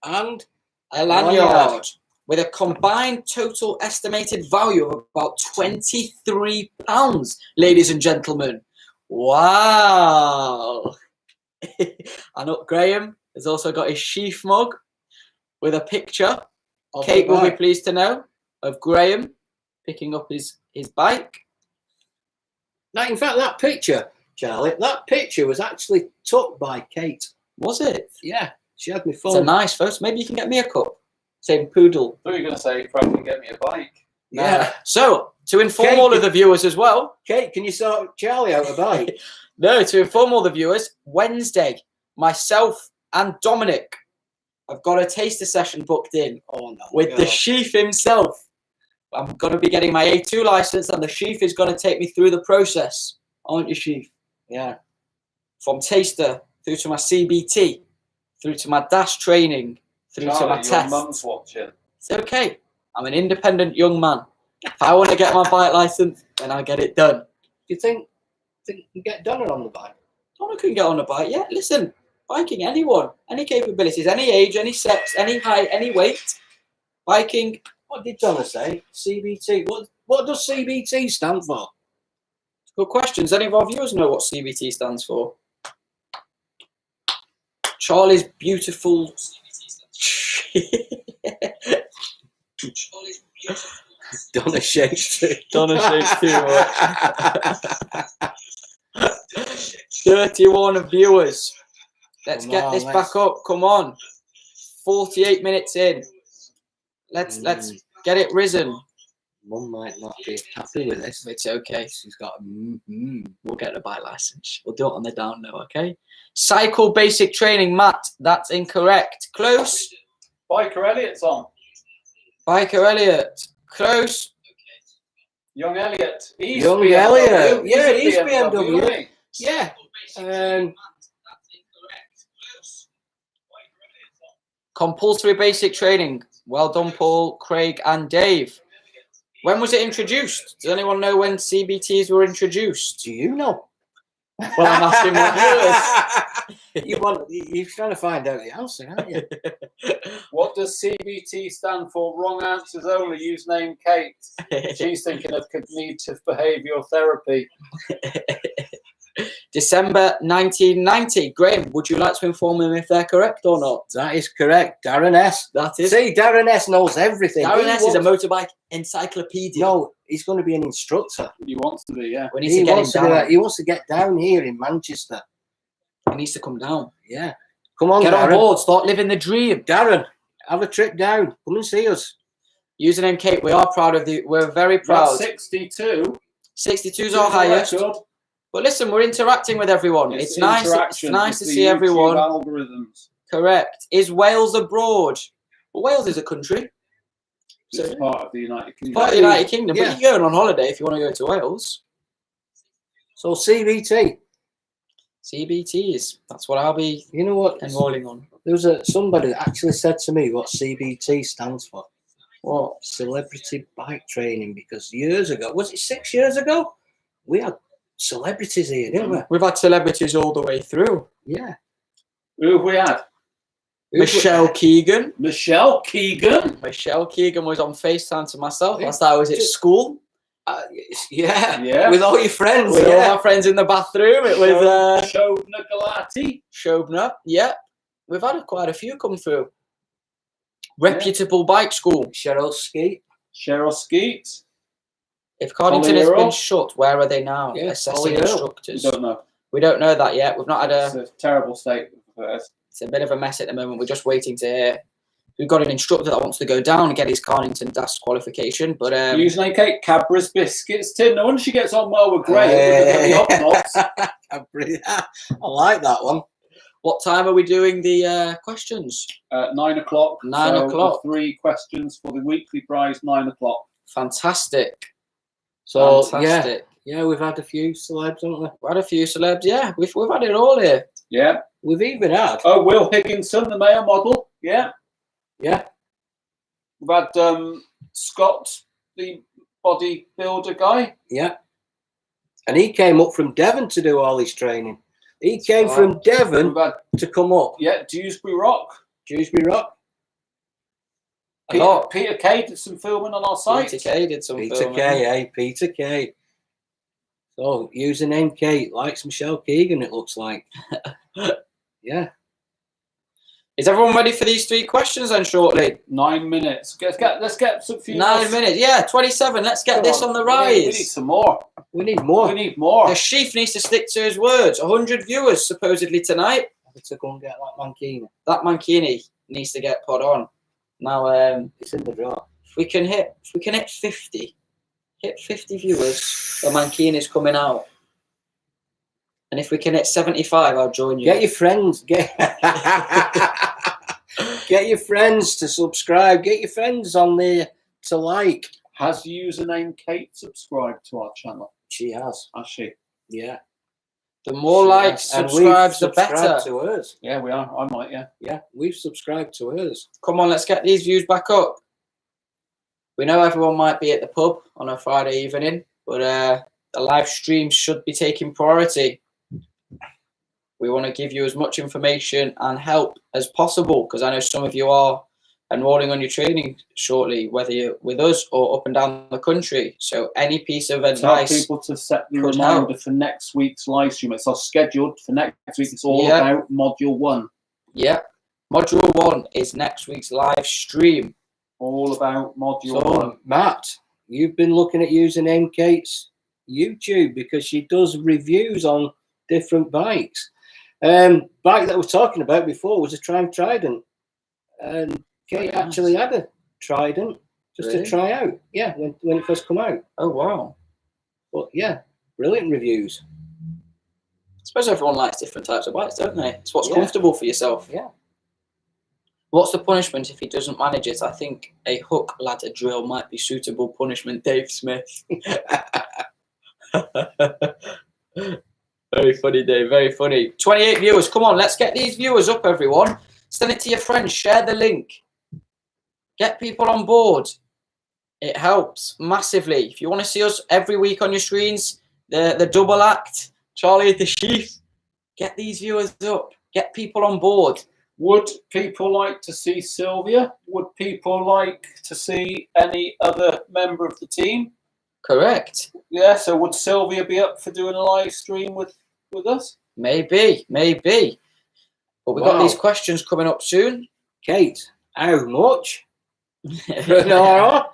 and a lanyard. with a combined total estimated value of about £23, ladies and gentlemen. Wow. And Graham has also got his sheath mug with a picture. Kate will be pleased to know of Graham picking up his bike. Now, in fact, that picture, Charlie, that picture was actually took by Kate. Was it? Yeah, she had me It's phone. a nice photo. Maybe you can get me a cup. Same poodle. I thought you were going to say you probably can get me a bike. Yeah. So, to inform Kate, all of the viewers as well. Kate, can you sort Charlie out a bike? No, to inform all the viewers, Wednesday, myself and Dominic have got a taster session booked in with the Sheaf himself. I'm going to be getting my A2 license, and the Sheaf is going to take me through the process. Aren't you, Sheaf? Yeah. From taster through to my CBT, through to my dash training, through to my test. Your mum's watching. It's okay. I'm an independent young man. If I want to get my bike license, then I'll get it done. Do you think you get done on the bike? I can get on a bike. Yeah, listen, biking, anyone, any capabilities, any age, any sex, any height, any weight, biking. What did Donna say? CBT. What does CBT stand for? Good questions. Any of our viewers know what CBT stands for? Charlie's beautiful. Donna shakes too. Donna shakes too much. 31 viewers. Let's get this back up. Come on. 48 minutes in. Let's get it risen. Mum might not be happy with this. It's okay. She's got We'll get the bike license. We'll do it on the down low, okay? Cycle basic training, Matt. That's incorrect. Close. Biker Elliot's on. Biker Elliot. Close. Young Elliot. Young Elliot. Yeah, he's BMW. BMW. Yeah. Compulsory basic training. Well done, Paul, Craig, and Dave. When was it introduced? Does anyone know when CBTs were introduced? Do you know? Well, I'm asking my viewers. You're trying to find out the answer, aren't you? What does CBT stand for? Wrong answers only. Username Kate. She's thinking of cognitive behavioural therapy. December 1990. Graham, would you like to inform them if they're correct or not? That is correct. Darren S. That is. See, Darren S knows everything. Darren S is a motorbike encyclopedia. No, he's going to be an instructor. He wants to be, yeah. We need to get him down. He wants to get down here in Manchester. He needs to come down. Yeah. Come on, get Darren. on board. Start living the dream. Darren, have a trip down. Come and see us. Username Kate. We are proud of you. We're very proud. That's 62. 62 is our highest. Record. But listen, we're interacting with everyone. It's nice. It's nice to see everyone. Algorithms. Correct. Is Wales abroad? Well, Wales is a country. It's part of the United Kingdom. Part of the United Kingdom. Yeah. But you're going on holiday if you want to go to Wales. So CBT. CBTs. That's what I'll be. You know what? Enrolling on. There was somebody that actually said to me what CBT stands for. What? Celebrity bike training. Because years ago, was it 6 years ago? We had celebrities here, didn't we? We've had celebrities all the way through. Yeah. Who have we had? Michelle Keegan. Michelle Keegan. Michelle Keegan was on FaceTime to myself. Last I was at school. Yeah. With all your friends. With all my friends in the bathroom. It was Shobna Galati. Shobna. Yeah. We've had quite a few come through. Reputable bike school. Cheryl Skeet. If Cardington has been shut, where are they now? Yeah, assessing instructors. We don't know. We don't know that yet. We've not had It's a terrible state of affairs. It's a bit of a mess at the moment. We're just waiting to hear. We've got an instructor that wants to go down and get his Cardington DAS qualification. But username Kate, Cadbury's biscuits tin. No wonder she gets on well with Graham. I like that one. What time are we doing the questions? 9 o'clock. 9 o'clock. 3 questions for the weekly prize. 9 o'clock. Fantastic. So Fantastic. Yeah, we've had a few celebs, haven't we? We've had a few celebs. Yeah, we've had it all here. Yeah. We've even had. Oh, Will Higginson, the male model. Yeah. Yeah. We've had Scott, the bodybuilder guy. Yeah. And he came up from Devon to do all his training. He came from Devon to come up. Yeah, Dewsbury Rock. Dewsbury Rock. A lot. Peter Kay did some filming on our site. Peter Kay did some Peter filming. Kay, eh? Peter Kay. So, username Kate likes Michelle Keegan, it looks like. Yeah. Is everyone ready for these 3 questions then shortly? 9 minutes. Let's get some few 9 minutes. Yeah, 27. Let's get this on the rise. We need some more. We need more. We need more. The chief needs to stick to his words. 100 viewers supposedly tonight. I have to go and get that Mankini. That Mankini needs to get put on. Now, It's in the drawer. if we can hit 50, hit 50 viewers, the Mankini's coming out. And if we can hit 75, I'll join you. Get your friends. Get your friends to subscribe. Get your friends on there to like. Has username Kate subscribed to our channel? She has. Has she? Yeah. The more likes, And we've subscribes, the better. subscribed to hers. Yeah, we are. I might, yeah. Yeah, we've subscribed to hers. Come on, let's get these views back up. We know everyone might be at the pub on a Friday evening, but the live stream should be taking priority. We want to give you as much information and help as possible, because I know some of you are enrolling on your training shortly, whether you're with us or up and down the country. So any piece of Tell advice. people to set the could reminder help. for next week's live stream. It's all scheduled for next week. It's all Yeah. about Module 1. Yeah. Module 1 is next week's live stream. All about Module So, 1. Matt, you've been looking at username Kate's YouTube because she does reviews on different bikes. Bike that we're talking about before was a Trident, and Kate actually had a Trident just Really? to try out. Yeah, when it first come out. Oh, wow. But yeah, brilliant reviews. I suppose everyone likes different types of bikes, don't they? It's what's Yeah. comfortable for yourself. Yeah. What's the punishment if he doesn't manage it? I think a hook ladder drill might be suitable punishment, Dave Smith. Very funny, Dave. Very funny. 28 viewers. Come on, let's get these viewers up, everyone. Send it to your friends. Share the link. Get people on board. It helps massively. If you want to see us every week on your screens, the double act, Charlie the Chief, get these viewers up. Get people on board. Would people like to see Sylvia? Would people like to see any other member of the team? Correct. Yeah, so would Sylvia be up for doing a live stream with us? Maybe. But we've got Wow. these questions coming up soon. Kate, how much? No.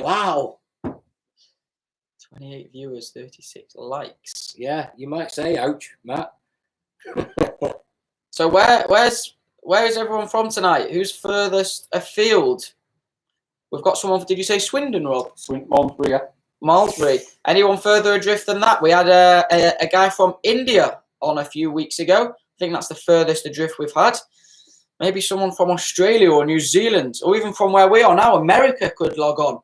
Wow. 28 viewers, 36 likes. Yeah, you might say ouch, Matt. So where is everyone from tonight? Who's furthest afield? We've got someone. Did you say Swindon, Rob? Malmesbury, yeah. Malmesbury. Anyone further adrift than that? We had a guy from India on a few weeks ago. I think that's the furthest adrift we've had. Maybe someone from Australia or New Zealand, or even from where we are now, America could log on.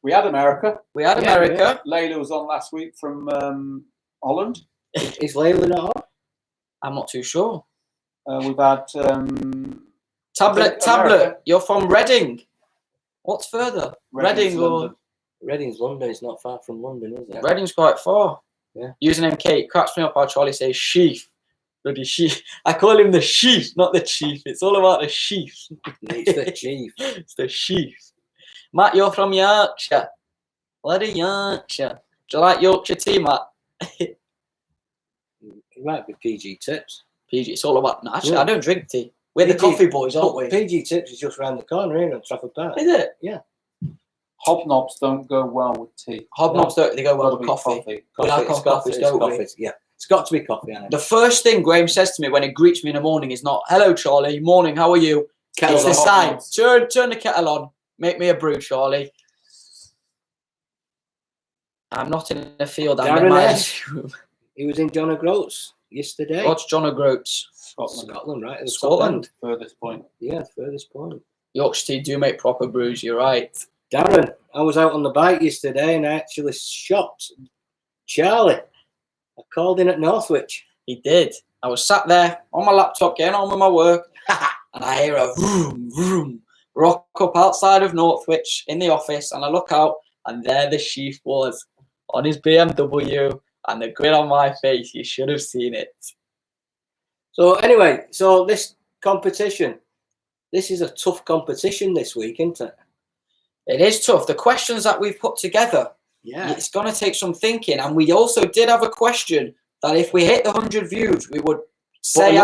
We had America. We had Yeah, America. Layla was on last week from Holland. Is Layla not on? I'm not too sure. We've had Tablet, America. you're from Reading. What's further? Reading's Reading or London. Reading's London. It's not far from London, is it? Reading's quite far. Yeah. Username Kate cracks me up how Charlie says sheaf. Bloody sheaf. I call him the sheaf, not the chief. It's all about the sheaf. It's the chief. It's the sheaf. Matt, you're from Yorkshire. Bloody Yorkshire. Do you like Yorkshire tea, Matt? It might be PG Tips. PG, it's all about. No, actually, Yeah. I don't drink tea. We're the PG coffee boys, aren't we? PG Tips is just round the corner here on Trafford Park. Is it? Hobnobs don't go well with tea. Hobnobs don't. They go well with Gotta be coffee. We like It's our coffees, it's don't we? coffee. Yeah, it's got to be coffee. I know. The first thing Graham says to me when he greets me in the morning is not "Hello, Charlie. Morning. How are you?" Kettle's It's the on. sign. Turn the kettle on. Make me a brew, Charlie. I'm not in the field. I'm in Darren my S. room. He was in John O'Groats yesterday. What's John O'Groats? Scotland, right? At the Scotland. top end. Furthest point. Yeah, furthest point. Yorkshire tea do make proper brews. You're right. Darren, I was out on the bike yesterday and I actually shot Charlie. I called in at Northwich. He did. I was sat there on my laptop getting on with my work, and I hear a vroom, vroom, rock up outside of Northwich in the office, and I look out, and there the chief was on his BMW, and the grin on my face. You should have seen it. So anyway, so this competition, This is a tough competition this week, isn't it? It is tough. The questions that we've put together, Yeah. it's going to take some thinking. And we also did have a question that if we hit the 100 views, we would say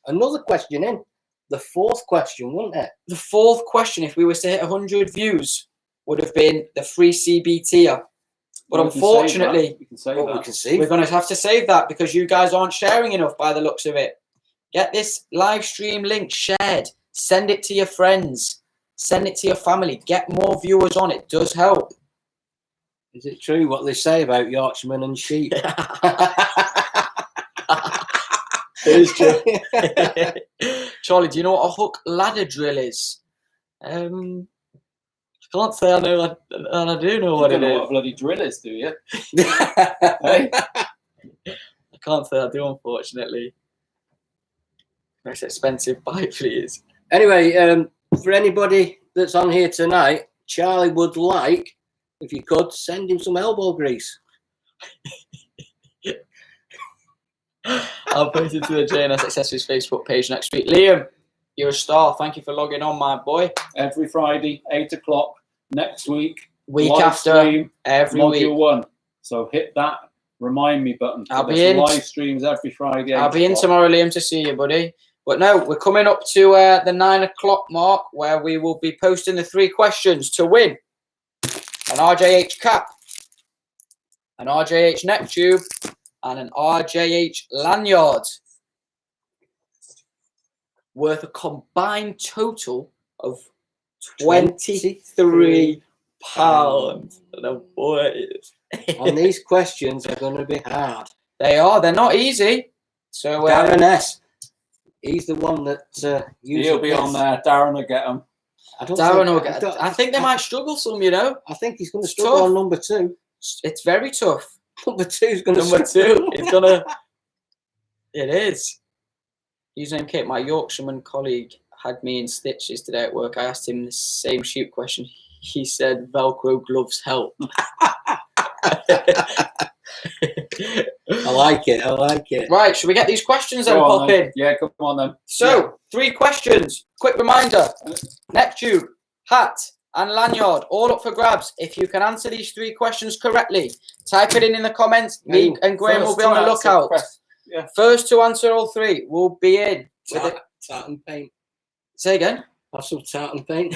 Another question in. The fourth question, wouldn't it? The fourth question, if we were to hit 100 views, would have been the free CBT. But unfortunately, we're going to have to save that because you guys aren't sharing enough by the looks of it. Get this live stream link shared. Send it to your friends. Send it to your family. Get more viewers on. It does help. Is it true what they say about Yorkshiremen and sheep? It is true. Charlie, do you know what a hook ladder drill is? I can't say I know that, and I do know what it is. You don't know what a bloody drill is, do you? Hey? I can't say I do, unfortunately. Most expensive bike, please. Anyway, for anybody that's on here tonight, Charlie would like, if you could, send him some elbow grease. I'll post it to the JNS Accessories Facebook page next week. Liam, you're a star. Thank you for logging on, my boy. Every Friday, 8 o'clock next week. Week live after, stream, every module week. 1. So hit that remind me button. I'll be in. Live streams every Friday. I'll be in tomorrow, Liam, to see you, buddy. But no, we're coming up to the 9 o'clock mark where we will be posting the 3 questions to win an RJH cap, an RJH neck tube, and an RJH lanyard worth a combined total of £23. No, boys. And these questions are going to be hard. They are. They're not easy. So Darren S. He's the one that he'll be on there. Darren will get them. I think they might struggle some, you know. I think he's going to struggle on number 2. It's very tough. Number 2 is going to Number 2 is going to... It is. Username Kate, my Yorkshireman colleague, had me in stitches today at work. I asked him the same sheep question. He said, Velcro gloves help. I like it. I like it. Right, should we get these questions then pop in? Yeah, come on then. So, 3 questions. Quick reminder. Neck tube, hat, and lanyard, all up for grabs. If you can answer these 3 questions correctly, type it in the comments. Me and Graham will be on the lookout. Yeah. First to answer all 3 will be in with tartan paint. Say again. Have some tartan paint.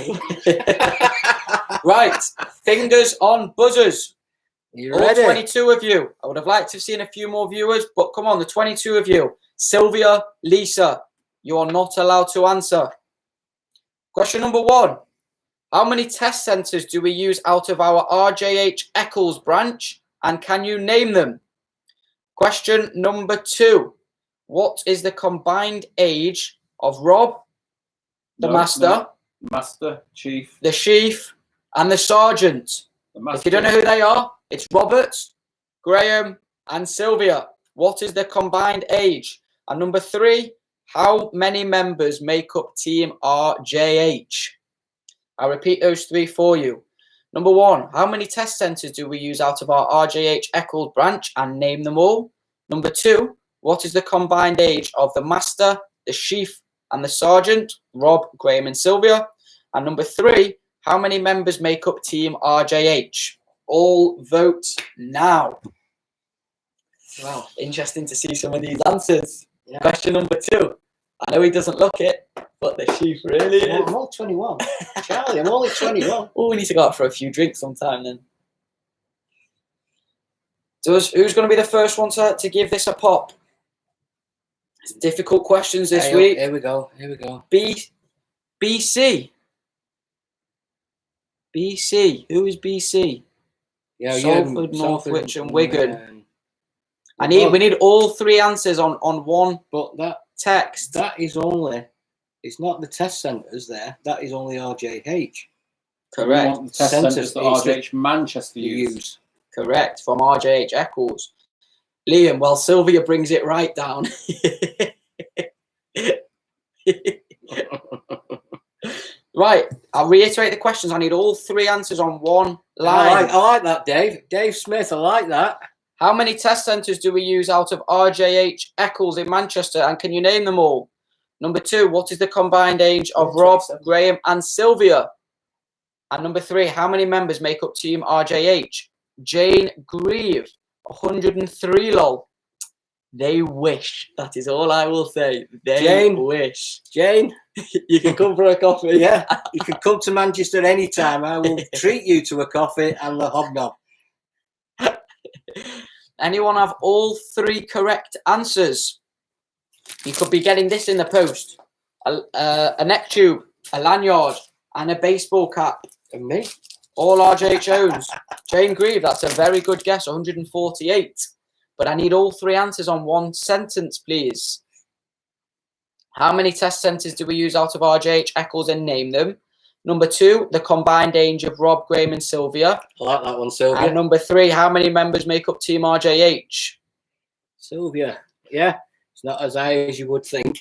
Right, fingers on buzzers. You All ready? 22 of you. I would have liked to have seen a few more viewers, but come on, the 22 of you. Sylvia, Lisa, you are not allowed to answer. Question number 1. How many test centres do we use out of our RJH Eccles branch, and can you name them? Question number 2. What is the combined age of Rob, the master, chief, the chief, and the sergeant? If you don't know who they are, it's Robert, Graham, and Sylvia. What is the combined age? And number 3, how many members make up Team RJH? I'll repeat those 3 for you. Number 1, how many test centres do we use out of our RJH Eccles branch, and name them all? Number 2, what is the combined age of the master, the chief, and the sergeant? Rob, Graham, and Sylvia. And number 3, how many members make up Team RJH? All vote now. Wow, interesting to see some of these answers. Yeah. Question number 2. I know he doesn't look it, but the chief really is. I'm only 21. Charlie, I'm only 21. Oh, we need to go out for a few drinks sometime then. So who's going to be the first one to give this a pop? It's difficult questions this week. Here we go. Here we go. BC. BC. Who is BC? Yeah, Salford, Northwich, and Wigan. We need all 3 answers on one. But that text. That is only. It's not the test centres there. That is only RJH. Correct. We want the test centres that RJH Manchester use. Correct. From RJH Eccles. Liam, well, Sylvia brings it right down. Right, I'll reiterate the questions. I need all 3 answers on one line. I like that, Dave. Dave Smith, I like that. How many test centres do we use out of RJH Eccles in Manchester, and can you name them all? Number 2, what is the combined age of Rob, Graham, and Sylvia? And number 3, how many members make up Team RJH? Jane Grieve, 103 lol. They wish. That is all I will say. They wish. Jane, you can come for a coffee. Yeah, you can come to Manchester anytime. I will treat you to a coffee and the hobnob. Anyone have all 3 correct answers? You could be getting this in the post. A neck tube, a lanyard, and a baseball cap. And me? All RJH owns. Jane Grieve, that's a very good guess, 148. But I need all 3 answers on one sentence, please. How many test centres do we use out of RJH Eccles and name them? Number 2, the combined age of Rob, Graham and Sylvia. I like that one, Sylvia. And number 3, how many members make up Team RJH? Sylvia, yeah. It's not as high as you would think.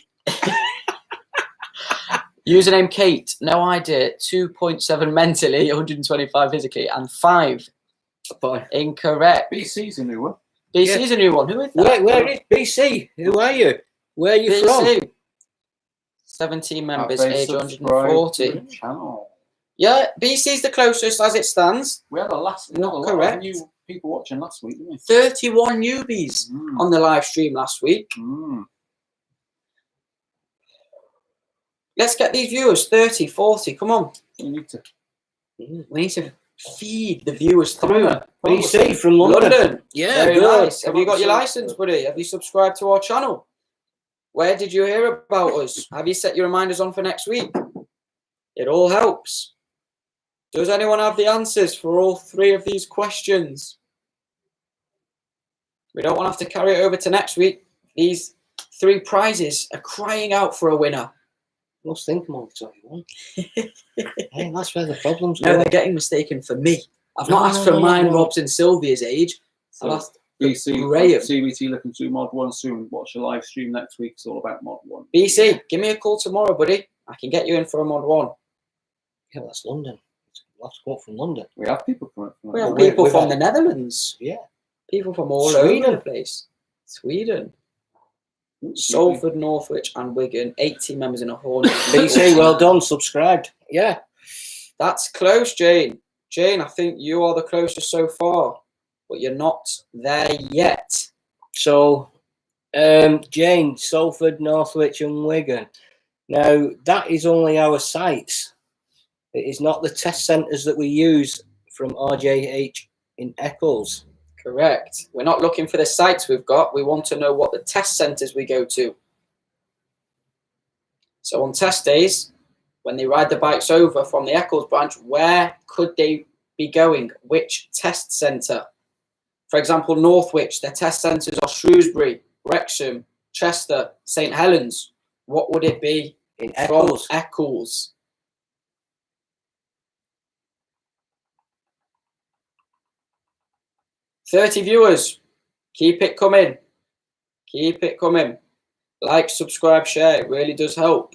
Username Kate, no idea. 2.7 mentally, 125 physically, and 5. Incorrect. BC's a new one. BC's a new one. Who is that? Where is BC? Who are you? Where are you BC. from? 17 members, age 140. Yeah, BC's the closest as it stands. We had a lot of new people watching last week, didn't we? 31 newbies on the live stream last week. Let's get these viewers 30, 40. Come on. We need to feed the viewers through. BC from London. Yeah, very nice. Have you got your license, buddy? Have you subscribed to our channel? Where did you hear about us? Have you set your reminders on for next week? It all helps. Does anyone have the answers for all 3 of these questions? We don't want to have to carry it over to next week. These 3 prizes are crying out for a winner. I must think more than one. Hey, that's where the problems No, go. they're getting mistaken for me. I've not asked for mine, Rob's and Sylvia's age. So I've asked BC, Graham. CBT looking to do Mod 1 soon. Watch a live stream next week. It's all about Mod 1. BC, give me a call tomorrow, buddy. I can get you in for a Mod 1. Yeah, that's London. Let's go from London. We have people from We have people from the Netherlands. Yeah. People from all Sweden. over the place. Sweden. Salford, Northwich and Wigan. 18 members in a horn. BC, well done. Subscribed. Yeah. That's close, Jane. Jane, I think you are the closest so far, but you're not there yet. So, Jane, Salford, Northwich and Wigan. Now, that is only our sites. It is not the test centres that we use from RJH in Eccles. Correct. We're not looking for the sites we've got. We want to know what the test centres we go to. So on test days, when they ride the bikes over from the Eccles branch, where could they be going? Which test centre? For example, Northwich, their test centres are Shrewsbury, Wrexham, Chester, St Helens. What would it be In Eccles. from Eccles? $30 viewers. Keep it coming. Keep it coming. Like, subscribe, share. It really does help.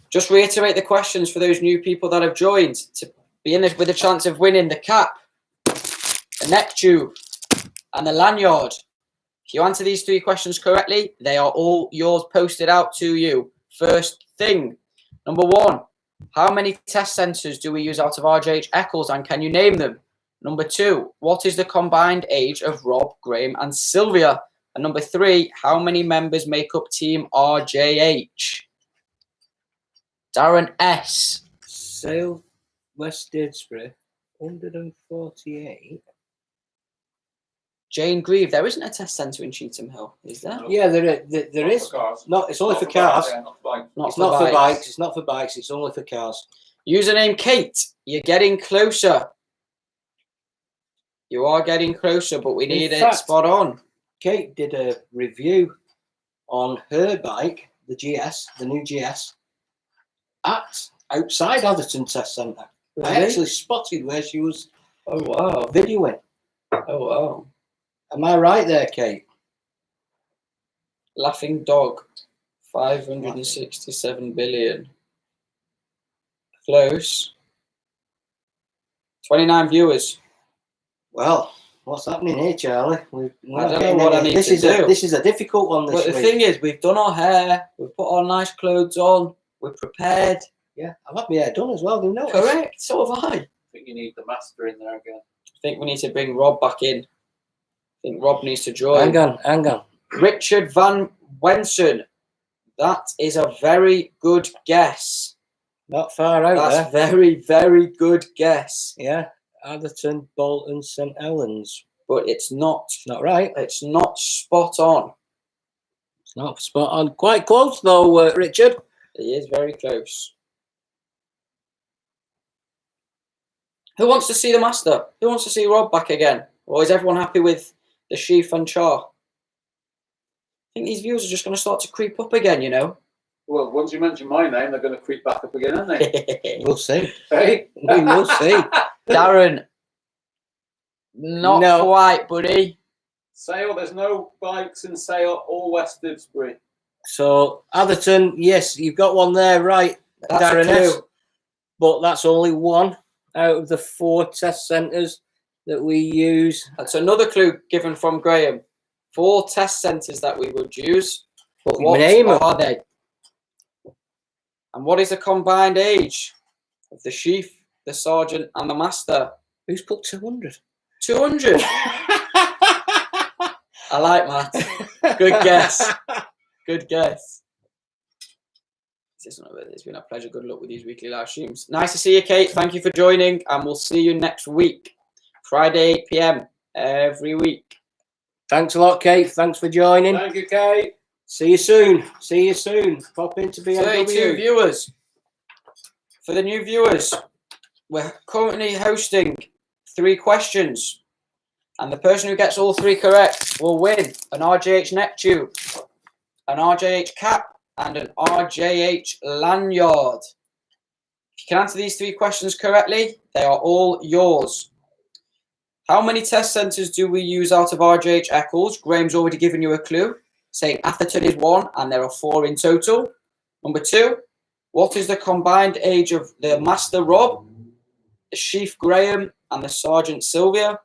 Just reiterate the questions for those new people that have joined to be in this with a chance of winning the cap, the neck tube, and the lanyard. If you answer these 3 questions correctly, they are all yours posted out to you. First thing, number 1, how many test centres do we use out of RJH Eccles and can you name them? Number 2, what is the combined age of Rob, Graham and Sylvia? And number 3, how many members make up Team RJH? Darren S. Sale, West Didsbury, 148. Jane Grieve, there isn't a test centre in Cheetham Hill, is there? Yeah, there is. No, it's only for cars. Not It's not for bikes. It's not for bikes. It's only for cars. Username Kate, you're getting closer. You are getting closer, but we need it spot on. Kate did a review on her bike, the GS, the new GS, at outside Atherton Test Centre. Really? I actually spotted where she was Oh, videoing. wow. Oh, wow. Am I right there, Kate? Laughing Dog, 567 billion. Close. 29 viewers. Well, What's happening here, Charlie? I don't know what I need to do. This is a difficult one this But the week. thing is, we've done our hair, we've put our nice clothes on, we're prepared. Yeah, I've had my hair done as well. Do you know? Correct, so have I. I think you need the master in there again. I think we need to bring Rob back in. I think Rob needs to join. Hang on. Richard Van Wensen. That is a very good guess. Not far out That's there. very, very good guess. Yeah, Atherton, Bolton, St Helens. But it's not. Not right. It's not spot on. It's not spot on. Quite close though, Richard. He is very close. Who wants to see the master? Who wants to see Rob back again? Or is everyone happy with the sheaf and char? I think these views are just going to start to creep up again, you know. Well, once you mention my name, they're going to creep back up again, aren't they? We'll see. Hey? We will see. Darren. Not No. quite, buddy. Sale, there's no bikes in Sale or West Didsbury. So Atherton, yes, you've got one there, right, That's a Darren clue. S. But that's only one out of the 4 test centres that we use. That's another clue given from Graham. 4 test centres that we would use. But what name 'em. are they? And what is the combined age of the sheaf, the sergeant, and the master? Who's put 200? 200. I like Matt. Good guess. Good guess. It's been a pleasure. Good luck with these weekly live streams. Nice to see you, Kate. Thank you for joining, and we'll see you next week, Friday 8 p.m. every week. Thanks a lot, Kate. Thanks for joining. Thank you, Kate. See you soon. See you soon. Pop into BMW. 32 viewers. For the new viewers, we're currently hosting 3 questions, and the person who gets all 3 correct will win an RJH neck tube, an RJH cap, and an RJH lanyard. If you can answer these 3 questions correctly, they are all yours. How many test centres do we use out of RJH Eccles? Graham's already given you a clue, saying Atherton is 1 and there are 4 in total. Number 2, what is the combined age of the Master Rob, the Sheaf Graham, and the Sergeant Sylvia?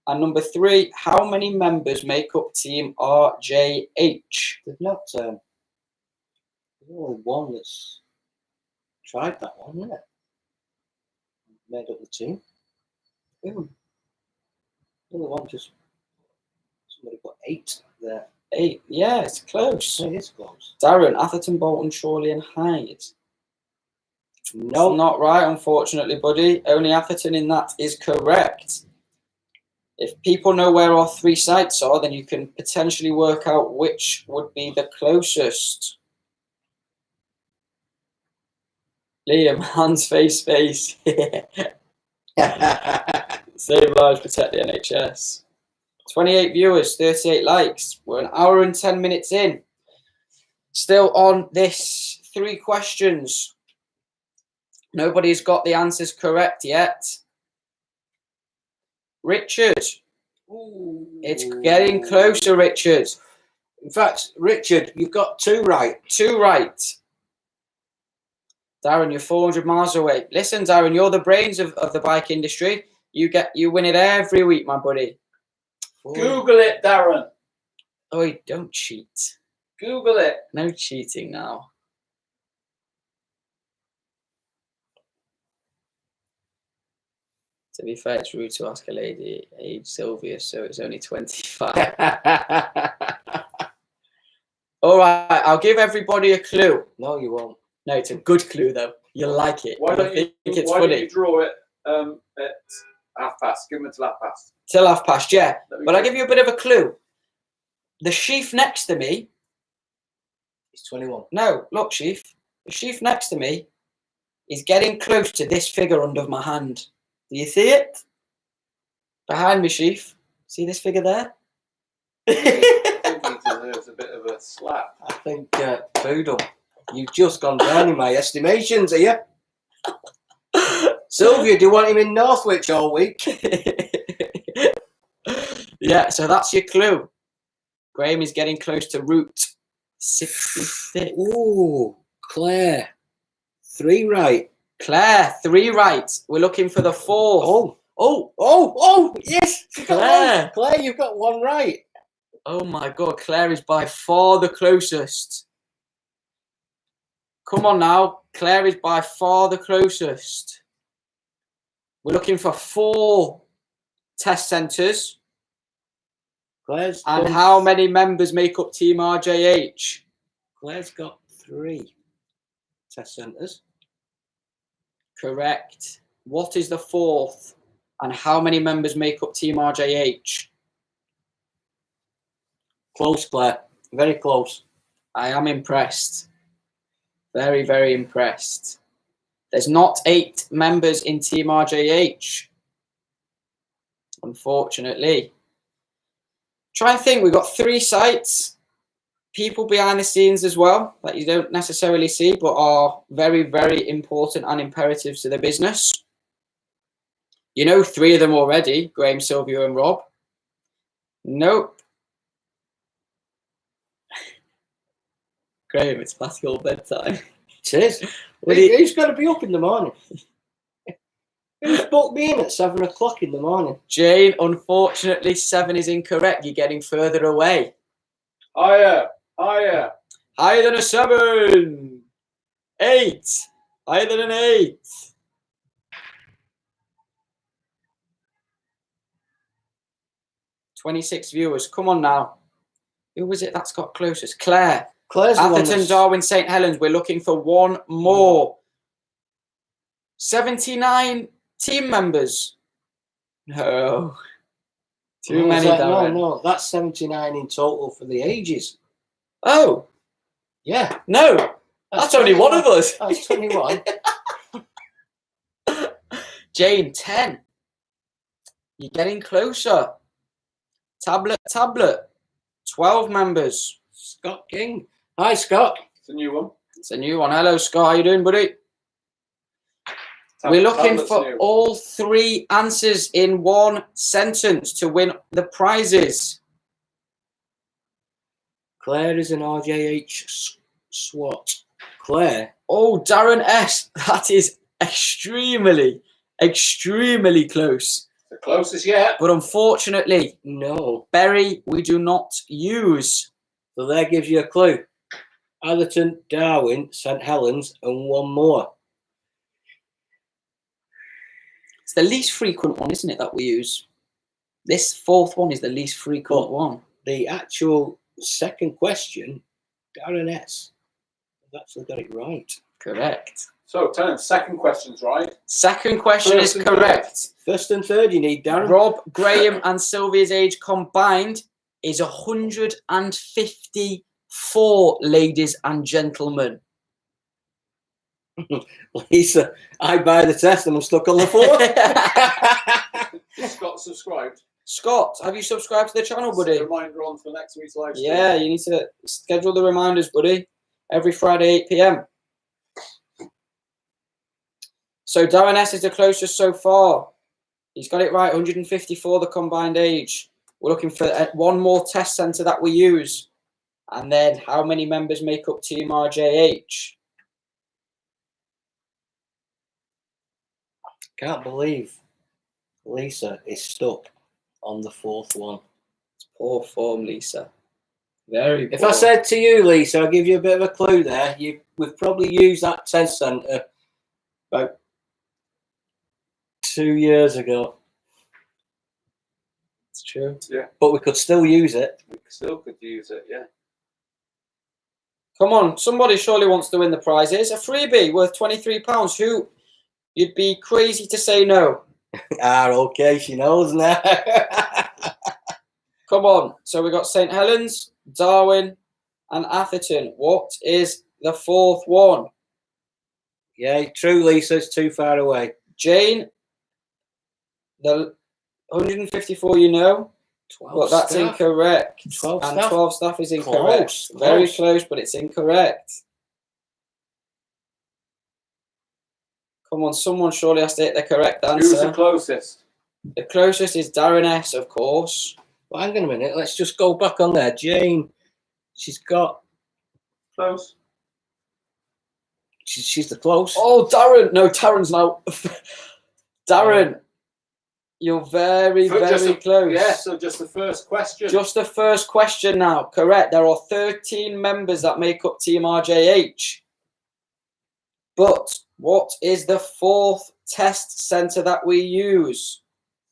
And number 3, how many members make up Team RJH? There's not. There's only one that's tried that one, isn't it? Made up the team. Ooh. The other one just somebody put 8 there. 8, yeah, it's close. It is close. Darren, Atherton, Bolton, Chorley, and Hyde. No, Not right, unfortunately, buddy. Only Atherton in that is correct. If people know where our 3 sites are, then you can potentially work out which would be the closest. Liam, hands, face. Save lives, protect the NHS. 28 viewers, 38 likes. We're an hour and 10 minutes in. Still on this 3 questions. Nobody's got the answers correct yet. Richard. Ooh. It's getting closer, Richard. In fact, Richard, you've got 2 right. 2 right. Darren, you're 400 miles away. Listen, Darren, you're the brains of the bike industry. You win it every week, my buddy. Google it, Darren. Oh, don't cheat. Google it. No cheating now. To be fair, it's rude to ask a lady age Sylvia, so it's only 25. All right, I'll give everybody a clue. No, you won't. No, it's a good clue, though. You'll like it. Why don't think it's why funny. don't you draw it at half past? Give them till half past. Till half past, yeah. Let me But I'll check. give you a bit of a clue. The sheaf next to me. It's 21. No, look, sheaf. The sheaf next to me is getting close to this figure under my hand. Do you see it? Behind me, sheaf. See this figure there? I think he deserves a bit of a slap. I think, Boodle, you've just gone down in my estimations here. Sylvia, do you want him in Northwich all week? Yeah, so that's your clue. Graham is getting close to Route 66. Ooh, Claire. 3 right. Claire, 3 right. We're looking for the 4th. Oh, Oh, yes. Claire. Claire, you've got one right. Oh my God, Claire is by far the closest. Come on now, Claire is by far the closest. We're looking for 4 test centres. Claire's And done- how many members make up Team RJH? Claire's got 3 test centres. Correct. What is the 4th? And how many members make up Team RJH? Close, Claire. Very close. I am impressed. Very, very impressed. There's not 8 members in Team RJH, unfortunately. Try and think, we've got 3 sites, people behind the scenes as well, that you don't necessarily see, but are very, very important and imperative to the business. You know 3 of them already, Graham, Sylvia and Rob. Nope. Graham, it's past your bedtime. It is. Who's got to be up in the morning? Who's booked me in at 7 o'clock in the morning? Jane, unfortunately, 7 is incorrect. You're getting further away. Higher. Higher than a 7. 8. Higher than an 8. 26 viewers. Come on now. Who was it that's got closest? Claire. Claire's the one Atherton, that's- Darwin, St Helens. We're looking for 1 more. 79 team members. No. Too No, many, is that- Darren. No, that's 79 in total for the ages. Oh, Yeah. no. That's only one of us. That's 21. Jane, 10. You're getting closer. Tablet. 12 members. Scott King. Hi, Scott. It's a new one. It's a new one. Hello, Scott. How you doing, buddy? We're looking Tablet's for new. all 3 answers in 1 sentence to win the prizes. Claire is an RJH SWAT. Claire. Oh, Darren S. That is extremely close. The closest yet. But unfortunately, No. Berry, we do not use. So that gives you a clue. Atherton, Darwin, St Helens, and 1 more. It's the least frequent one, isn't it, that we use? This 4th one is the least frequent one. The actual second question, Darren S. has actually got it right. Correct. So tell him second question's right. Second question First is and correct. First and third, you need Darren. Rob, Graham, and Sylvia's age combined is 154, ladies and gentlemen. Lisa, I buy the test and I'm stuck on the 4th. Scott subscribed. Scott, have you subscribed to the channel, buddy? Set a reminder on for next week's live stream. Yeah, you need to schedule the reminders, buddy. Every Friday, 8 p.m. So Darren S is the closest so far. He's got it right, 154, the combined age. We're looking for 1 more test centre that we use. And then how many members make up Team RJH? Can't believe Lisa is stuck on the 4th one. It's poor form, Lisa. Very If poor. I said to you, Lisa, I'll give you a bit of a clue there. We've probably used that test centre about 2 years ago. It's true. Yeah. But we could still use it. We still could use it, yeah. Come on, somebody surely wants to win the prizes. A freebie worth £23. Who? You'd be crazy to say no. Okay, she knows now. Come on. So we got St Helens, Darwin, and Atherton. What is the 4th one? Yeah, true, Lisa. It's too far away. Jane, the 154 you know, 12 but that's staff. incorrect. 12 and staff. 12 staff is incorrect. Close, Very close. close, but it's incorrect. Come on, someone surely has to hit the correct Who's the answer. closest? The closest is Darren S, of course. Well, hang on a minute. Let's just go back on there. Jane, she's got... Close. She's the close. Oh, Darren. No, Darren's now. Darren. You're very, very close. Yeah, so just the first question. Just the first question now. Correct. There are 13 members that make up Team RJH. But what is the 4th test centre that we use?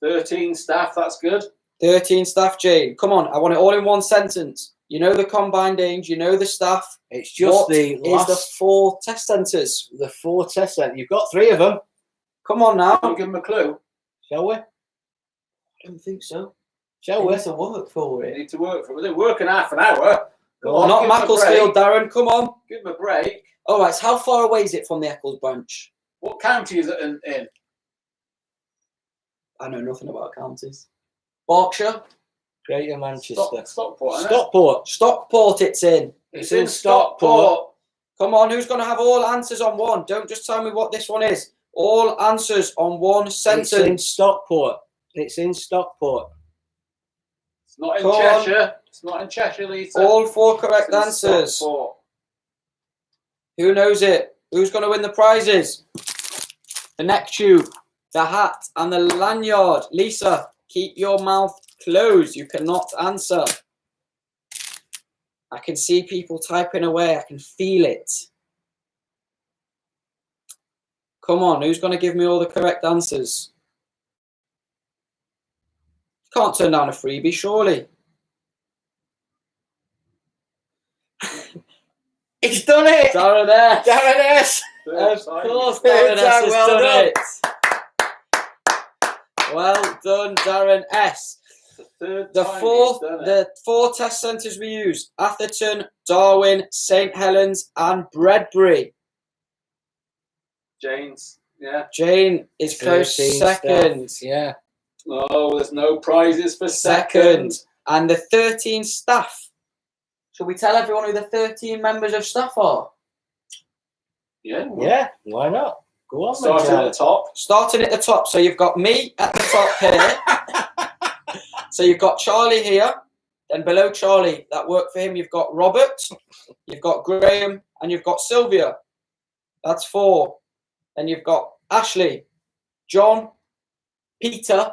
13 staff, that's good. 13 staff, Jane. Come on, I want it all in one sentence. You know the combined aims, you know the staff. It's just What the is last, the 4 test centres? the 4 test centres. You've got 3 of them. Come on now. I'll give them a clue. Shall we? I don't think so. Shall we? to work for We need to work for it. We're working half an hour. Come on, Not give 'em a Macclesfield, break. Darren. Come on. Give them a break. All right, so how far away is it from the Eccles branch? What county is it in? I know nothing about counties. Berkshire? Greater Manchester. Stockport, isn't it? Stockport. Stockport it's in. It's in Stockport. Come on, who's going to have all answers on one? Don't just tell me what this one is. All answers on one sentence. It's in Stockport. It's in Stockport. It's not in Come on. Cheshire. It's not in Cheshire, Lisa. All 4 correct It's in answers. Stockport. Who knows it? Who's going to win the prizes? The neck tube, the hat, and the lanyard. Lisa, keep your mouth closed. You cannot answer. I can see people typing away. I can feel it. Come on, who's going to give me all the correct answers? Can't turn down a freebie, surely. He's done it! Darren S. Darren S. Of Third course, time. Darren S has Well done done. it. Well done, Darren S. Third The time fourth, he's done it. the 4 test centres we use: Atherton, Darwin, St Helens, and Bredbury. James, yeah. Jane is close 13 second. staff. Yeah. Oh, there's no prizes for Second. second. And the 13 staff. Shall we tell everyone who the 13 members of staff are? Yeah. Yeah. Why not? Go on, Starting then, at the top. Starting at the top. So you've got me at the top here. So you've got Charlie here. Then below Charlie, that worked for him, you've got Robert, you've got Graham, and you've got Sylvia. That's 4. Then you've got Ashley, John, Peter,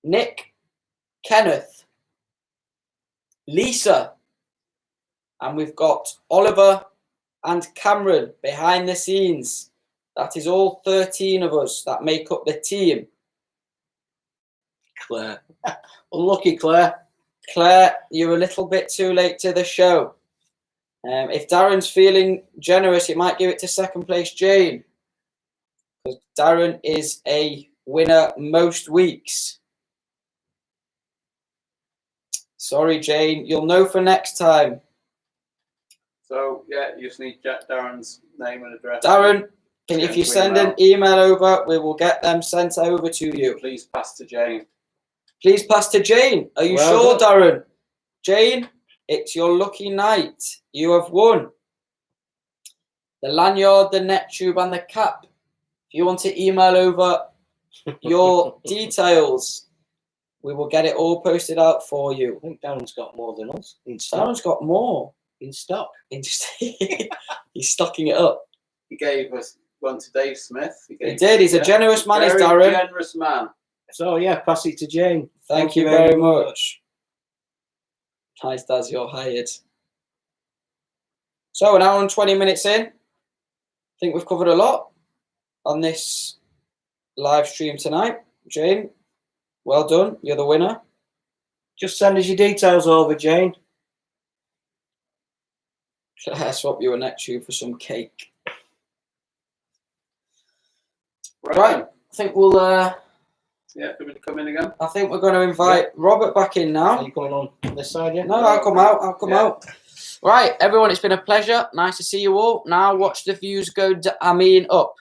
Nick, Kenneth, Lisa, and we've got Oliver and Cameron behind the scenes. That is all 13 of us that make up the team. Claire. Unlucky, Claire. Claire, you're a little bit too late to the show. If Darren's feeling generous, he might give it to second place Jane. Because Darren is a winner most weeks. Sorry, Jane. You'll know for next time. So, yeah, you just need Jack Darren's name and address. Darren, if you send an email over, we will get them sent over to you. Please pass to Jane. Please pass to Jane. Are you Well sure, Darren? Jane, it's your lucky night. You have won the lanyard, the neck tube, and the cap. If you want to email over your details, we will get it all posted out for you. I think Darren's got more than us. In stock. Darren's got more. In stock. He's stocking it up. He gave us one to Dave Smith. He did. He's a generous man, is Very Darren. generous man. So, yeah, pass it to Jane. Thank you very much. Nice, Daz, you're hired. So, an hour and 20 minutes in. I think we've covered a lot on this live stream tonight. Jane, well done. You're the winner. Just send us your details over, Jane. I swap you a neck tube for some cake. Right. I think we'll. Yeah, can we come in again? I think we're going to invite Robert back in now. Are you coming on this side yet? No, I'll come out. I'll come out. Right, everyone, it's been a pleasure. Nice to see you all. Now watch the views go, up.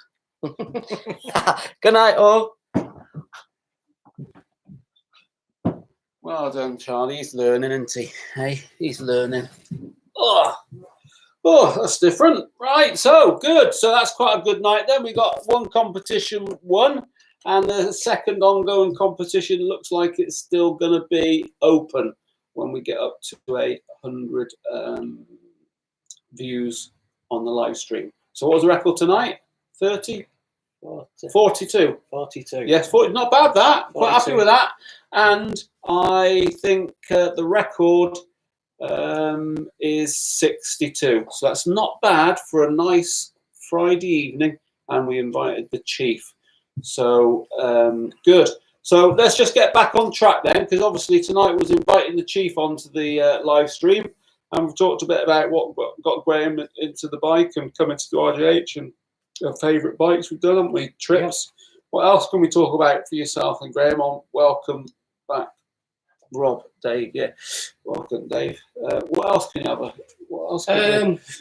Good night, all. Well done, Charlie. He's learning, isn't he? Hey, he's learning. Oh, that's different. Right, so good. So that's quite a good night then. We got one competition won, and the second ongoing competition looks like it's still going to be open when we get up to 100 views on the live stream. So what was the record tonight? 30? 42. 42. Yes, 40. Not bad, that. Quite happy 42. with that. And I think the record is 62. So that's not bad for a nice Friday evening. And we invited the chief. So good. So let's just get back on track then, because obviously tonight was inviting the chief onto the live stream. And we've talked a bit about what got Graham into the bike and coming to RJH and favourite bikes we've done, haven't we? Trips. Yeah. What else can we talk about for yourself and Graham? Welcome back, Rob, Dave. Yeah, welcome, Dave. What else can you have? What else?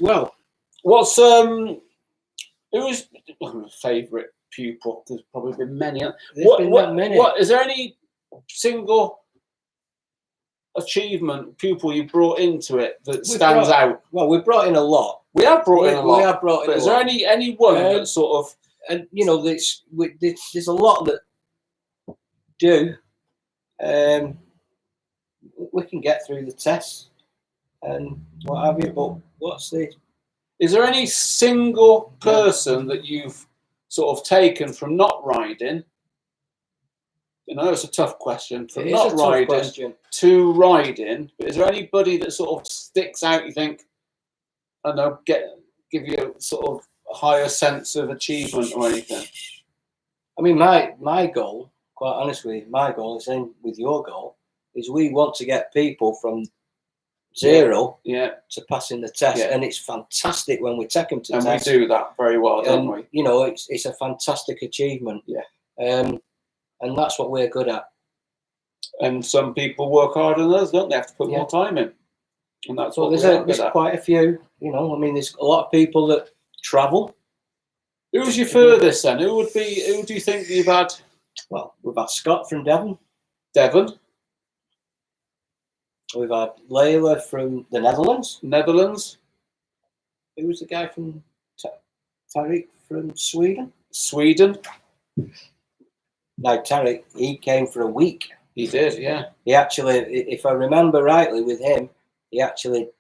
Well, what's who's favourite pupil? There's probably been many. What is there any single achievement pupil you brought into it that stands out? Well, we've brought in a lot. We have brought in a lot. We have brought in. But is there any one that sort of? And you know, there's a lot that do. We can get through the tests and what have you. But what's the? Is there any single person that you've sort of taken from not riding? You know, it's a tough question. From not riding to riding, but is there anybody that sort of sticks out? You think, I don't know, give you a sort of higher sense of achievement or anything? I mean, my goal, quite honestly, my goal is in with your goal, is we want to get people from zero to passing the test, and it's fantastic when we take them to the test. And we do that very well, don't we? You know, it's a fantastic achievement. Yeah. And that's what we're good at. And some people work harder than others, don't they? Have to put more time in. And that's what there's quite a few, you know, I mean, there's a lot of people that travel. Who's your furthest then? Who do you think you've had? Well, we've had Scott from Devon. We've had Layla from the Netherlands. Who was the guy from Tariq from Sweden? Now, Tariq, he came for a week. He did, yeah. He actually, if I remember rightly with him, he actually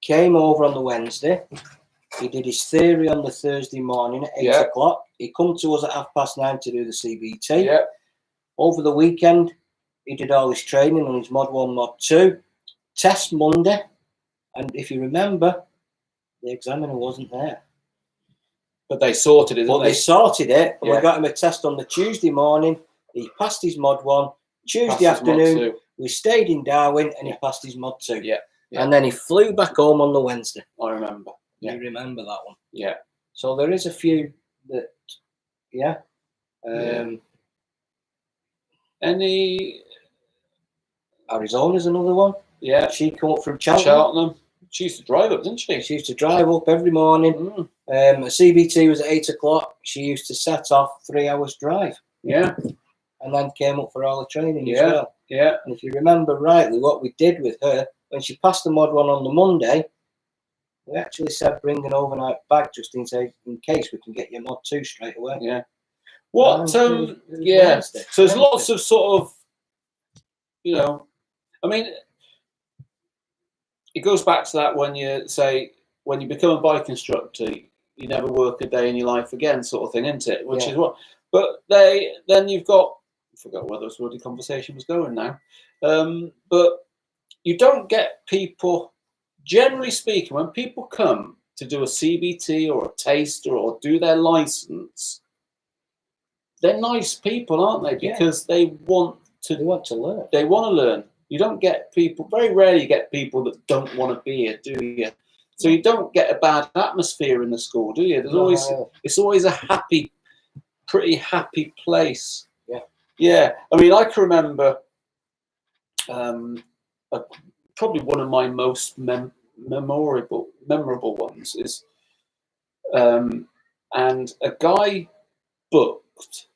came over on the Wednesday. He did his theory on the Thursday morning at 8 o'clock. He come to us at 9:30 to do the CBT. Yeah. Over the weekend, he did all his training on his Mod 1, Mod 2. Test Monday. And if you remember, the examiner wasn't there. But they sorted it, didn't they? They sorted it. And we got him a test on the Tuesday morning. He passed his Mod 1. Tuesday afternoon, we stayed in Darwin and he passed his Mod 2. Yeah. And then he flew back home on the Wednesday. I remember. You remember that one? Yeah. So there is a few that, Any? Arizona's another one. Yeah. She came up from Cheltenham. She used to drive up, didn't she? She used to drive up every morning. A CBT was at 8 o'clock. She used to set off 3 hours drive. Yeah. And then came up for all the training as well. Yeah. And if you remember rightly, what we did with her, when she passed the Mod 1 on the Monday, we actually said bring an overnight bag just in case we can get your Mod 2 straight away. Yeah. What? So there's lots of sort of, you know, I mean, it goes back to that when you become a bike instructor, you never work a day in your life again, sort of thing, isn't it? Which is what. But then you've got. I forgot where this bloody conversation was going now. But you don't get people. Generally speaking, when people come to do a CBT or a taster or do their license, they're nice people, aren't they? Because they want to learn. They want to learn. You don't get people, very rarely you get people that don't want to be here, do you? So you don't get a bad atmosphere in the school, do you? It's always a pretty happy place. Yeah. Yeah. I mean, I can remember probably one of my most memorable ones is, and a guy booked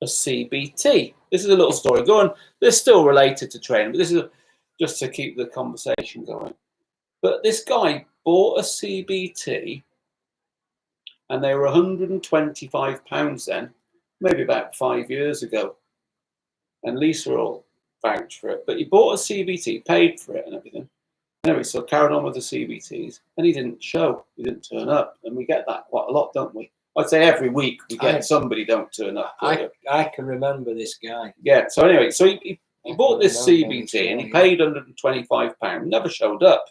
a CBT. This is a little story. Go on. This is still related to training, but this is just to keep the conversation going. But this guy bought a CBT, and they were £125 then, maybe about 5 years ago. And Lisa will vouch for it. But he bought a CBT, paid for it and everything. Anyway, so carried on with the CBTs, and he didn't show. He didn't turn up. And we get that quite a lot, don't we? I'd say every week we get somebody don't turn up. I can remember this guy. Yeah. So anyway, so he bought this CBT and he paid £125. Never showed up.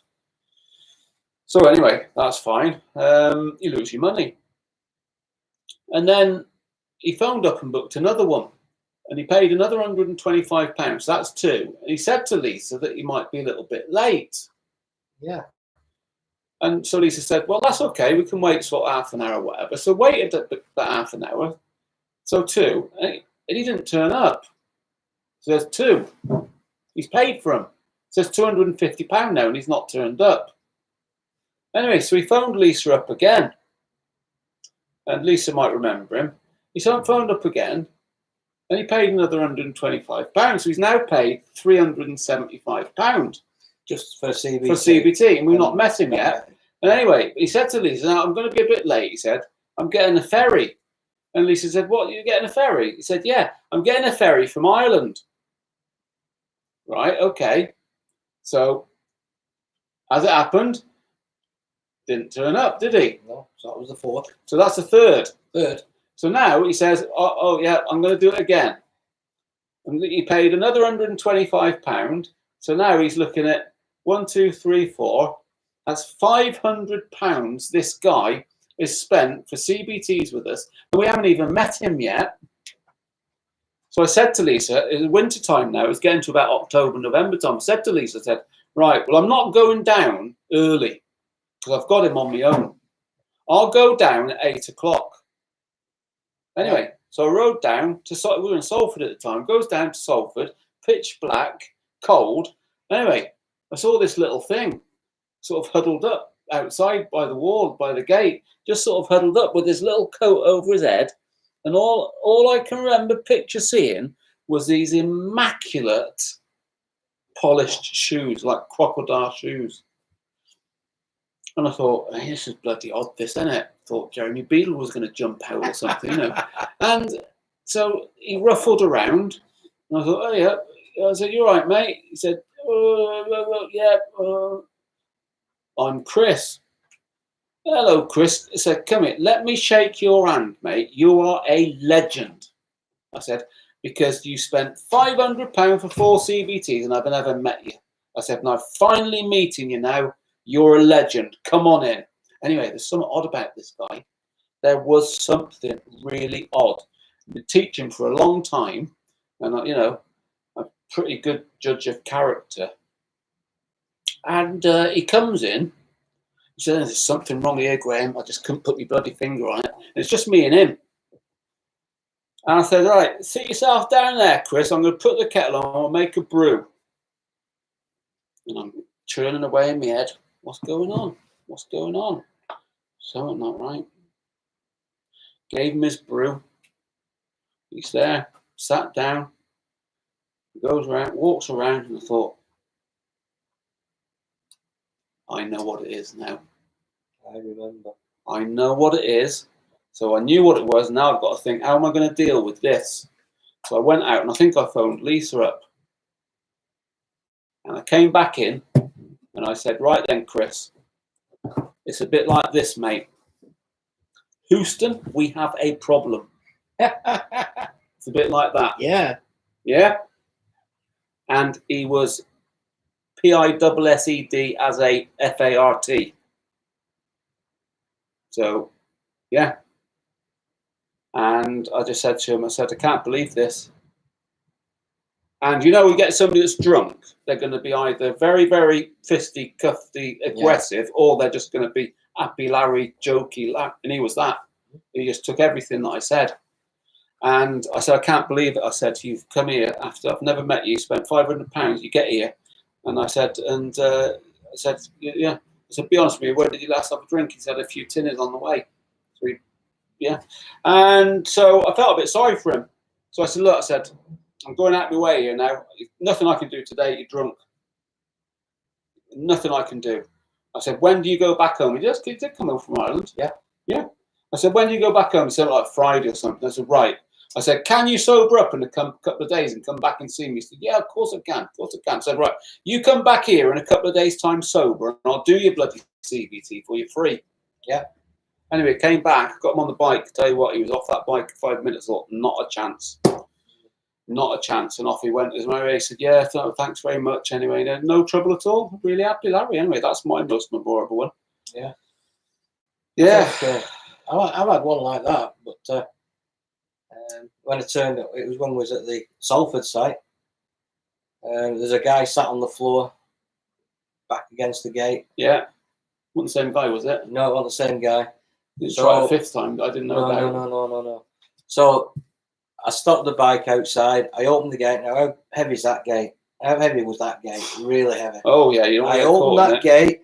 So anyway, that's fine. You lose your money. And then he phoned up and booked another one. And he paid another £125. That's two. And he said to Lisa that he might be a little bit late. Yeah. And so Lisa said, well, that's okay. We can wait sort of half an hour or whatever. So waited that half an hour. So two. And he didn't turn up. So there's two. He's paid for him. So it's £250 now and he's not turned up. Anyway, so he phoned Lisa up again. And Lisa might remember him. He phoned up again. And he paid another £125. So he's now paid £375 just for CBT. For CBT, and we've not met him yet. And anyway, he said to Lisa, now I'm going to be a bit late. He said, I'm getting a ferry. And Lisa said, what, you're getting a ferry? He said, yeah, I'm getting a ferry from Ireland. Right, okay. So, as it happened, didn't turn up, did he? No, so that was the fourth. So that's the third. Third. So now he says, oh yeah, I'm going to do it again. And he paid another £125. So now he's looking at 1, 2, 3, 4. That's £500 this guy is spent for CBTs with us. And we haven't even met him yet. So I said to Lisa, it's winter time now. It's getting to about October, November time. I said to Lisa, I said, right, well, I'm not going down early because I've got him on my own. I'll go down at 8 o'clock. Anyway, so I rode down to, we were in Salford at the time, goes down to Salford, pitch black, cold. Anyway, I saw this little thing sort of huddled up outside by the wall, by the gate, just sort of huddled up with his little coat over his head. And all I can remember picture seeing was these immaculate polished shoes, like crocodile shoes. And I thought, hey, this is bloody odd, this, isn't it? I thought Jeremy Beadle was going to jump out or something, you know. And so he ruffled around. And I thought, oh, yeah. I said, you all right, mate? He said, yeah, I'm Chris. Hello, Chris. I said, come here. Let me shake your hand, mate. You are a legend. I said, because you spent £500 for 4 CBTs and I've never met you. I said, and I'm finally meeting you now. You're a legend. Come on in. Anyway, there's something odd about this guy. There was something really odd. I've been teaching for a long time, and you know, I'm a pretty good judge of character. And he comes in. He said, "There's something wrong here, Graham. I just couldn't put my bloody finger on it. And it's just me and him." And I said, "Right, sit yourself down there, Chris. I'm going to put the kettle on. I'll make a brew." And I'm churning away in my head. What's going on? What's going on? Something not right. Gave him his brew. He's there, sat down, goes around, walks around, and I thought, I know what it is now. I remember. I know what it is. So I knew what it was. Now I've got to think, how am I going to deal with this? So I went out and I think I phoned Lisa up. And I came back in and I said, right then, Chris, it's a bit like this, mate. Houston, we have a problem. It's a bit like that. Yeah. Yeah. And he was PISSED as a FART. So, yeah. And I just said to him, I said, I can't believe this. And you know, we get somebody that's drunk, they're going to be either very, very fisty, cuffy, aggressive, or they're just going to be happy, Larry, jokey, and he was that. He just took everything that I said. And I said, I can't believe it. I said, you've come here after I've never met you, spent £500, you get here. And I said, yeah. I said, be honest with me, where did you last have a drink? He said, a few tinners on the way. So yeah. And so I felt a bit sorry for him. So I said, look, I said, I'm going out of my way here now. Nothing I can do today. You're drunk. Nothing I can do. I said, when do you go back home? He did come home from Ireland. Yeah. Yeah. I said, when do you go back home? He said, like Friday or something. I said, right. I said, can you sober up in a couple of days and come back and see me? He said, yeah, of course I can. Of course I can. I said, right, you come back here in a couple of days' time sober and I'll do your bloody CBT for you free. Yeah. Anyway, came back, got him on the bike. Tell you what, he was off that bike in 5 minutes. Thought, not a chance. Not a chance. And off he went. His Mary said, yeah, thanks very much. Anyway, no trouble at all. Really happy, Larry. Anyway, that's my most memorable one. Yeah. Yeah. I've had one like that, but when I turned up, it was when I was at the Salford site. There's a guy sat on the floor, back against the gate. Yeah. Wasn't the same guy, was it? No, it wasn't the same guy. You tried a fifth time. I didn't know about. No. So I stopped the bike outside. I opened the gate. Now, how heavy is that gate? How heavy was that gate? Really heavy. Oh, yeah. You don't I opened that gate.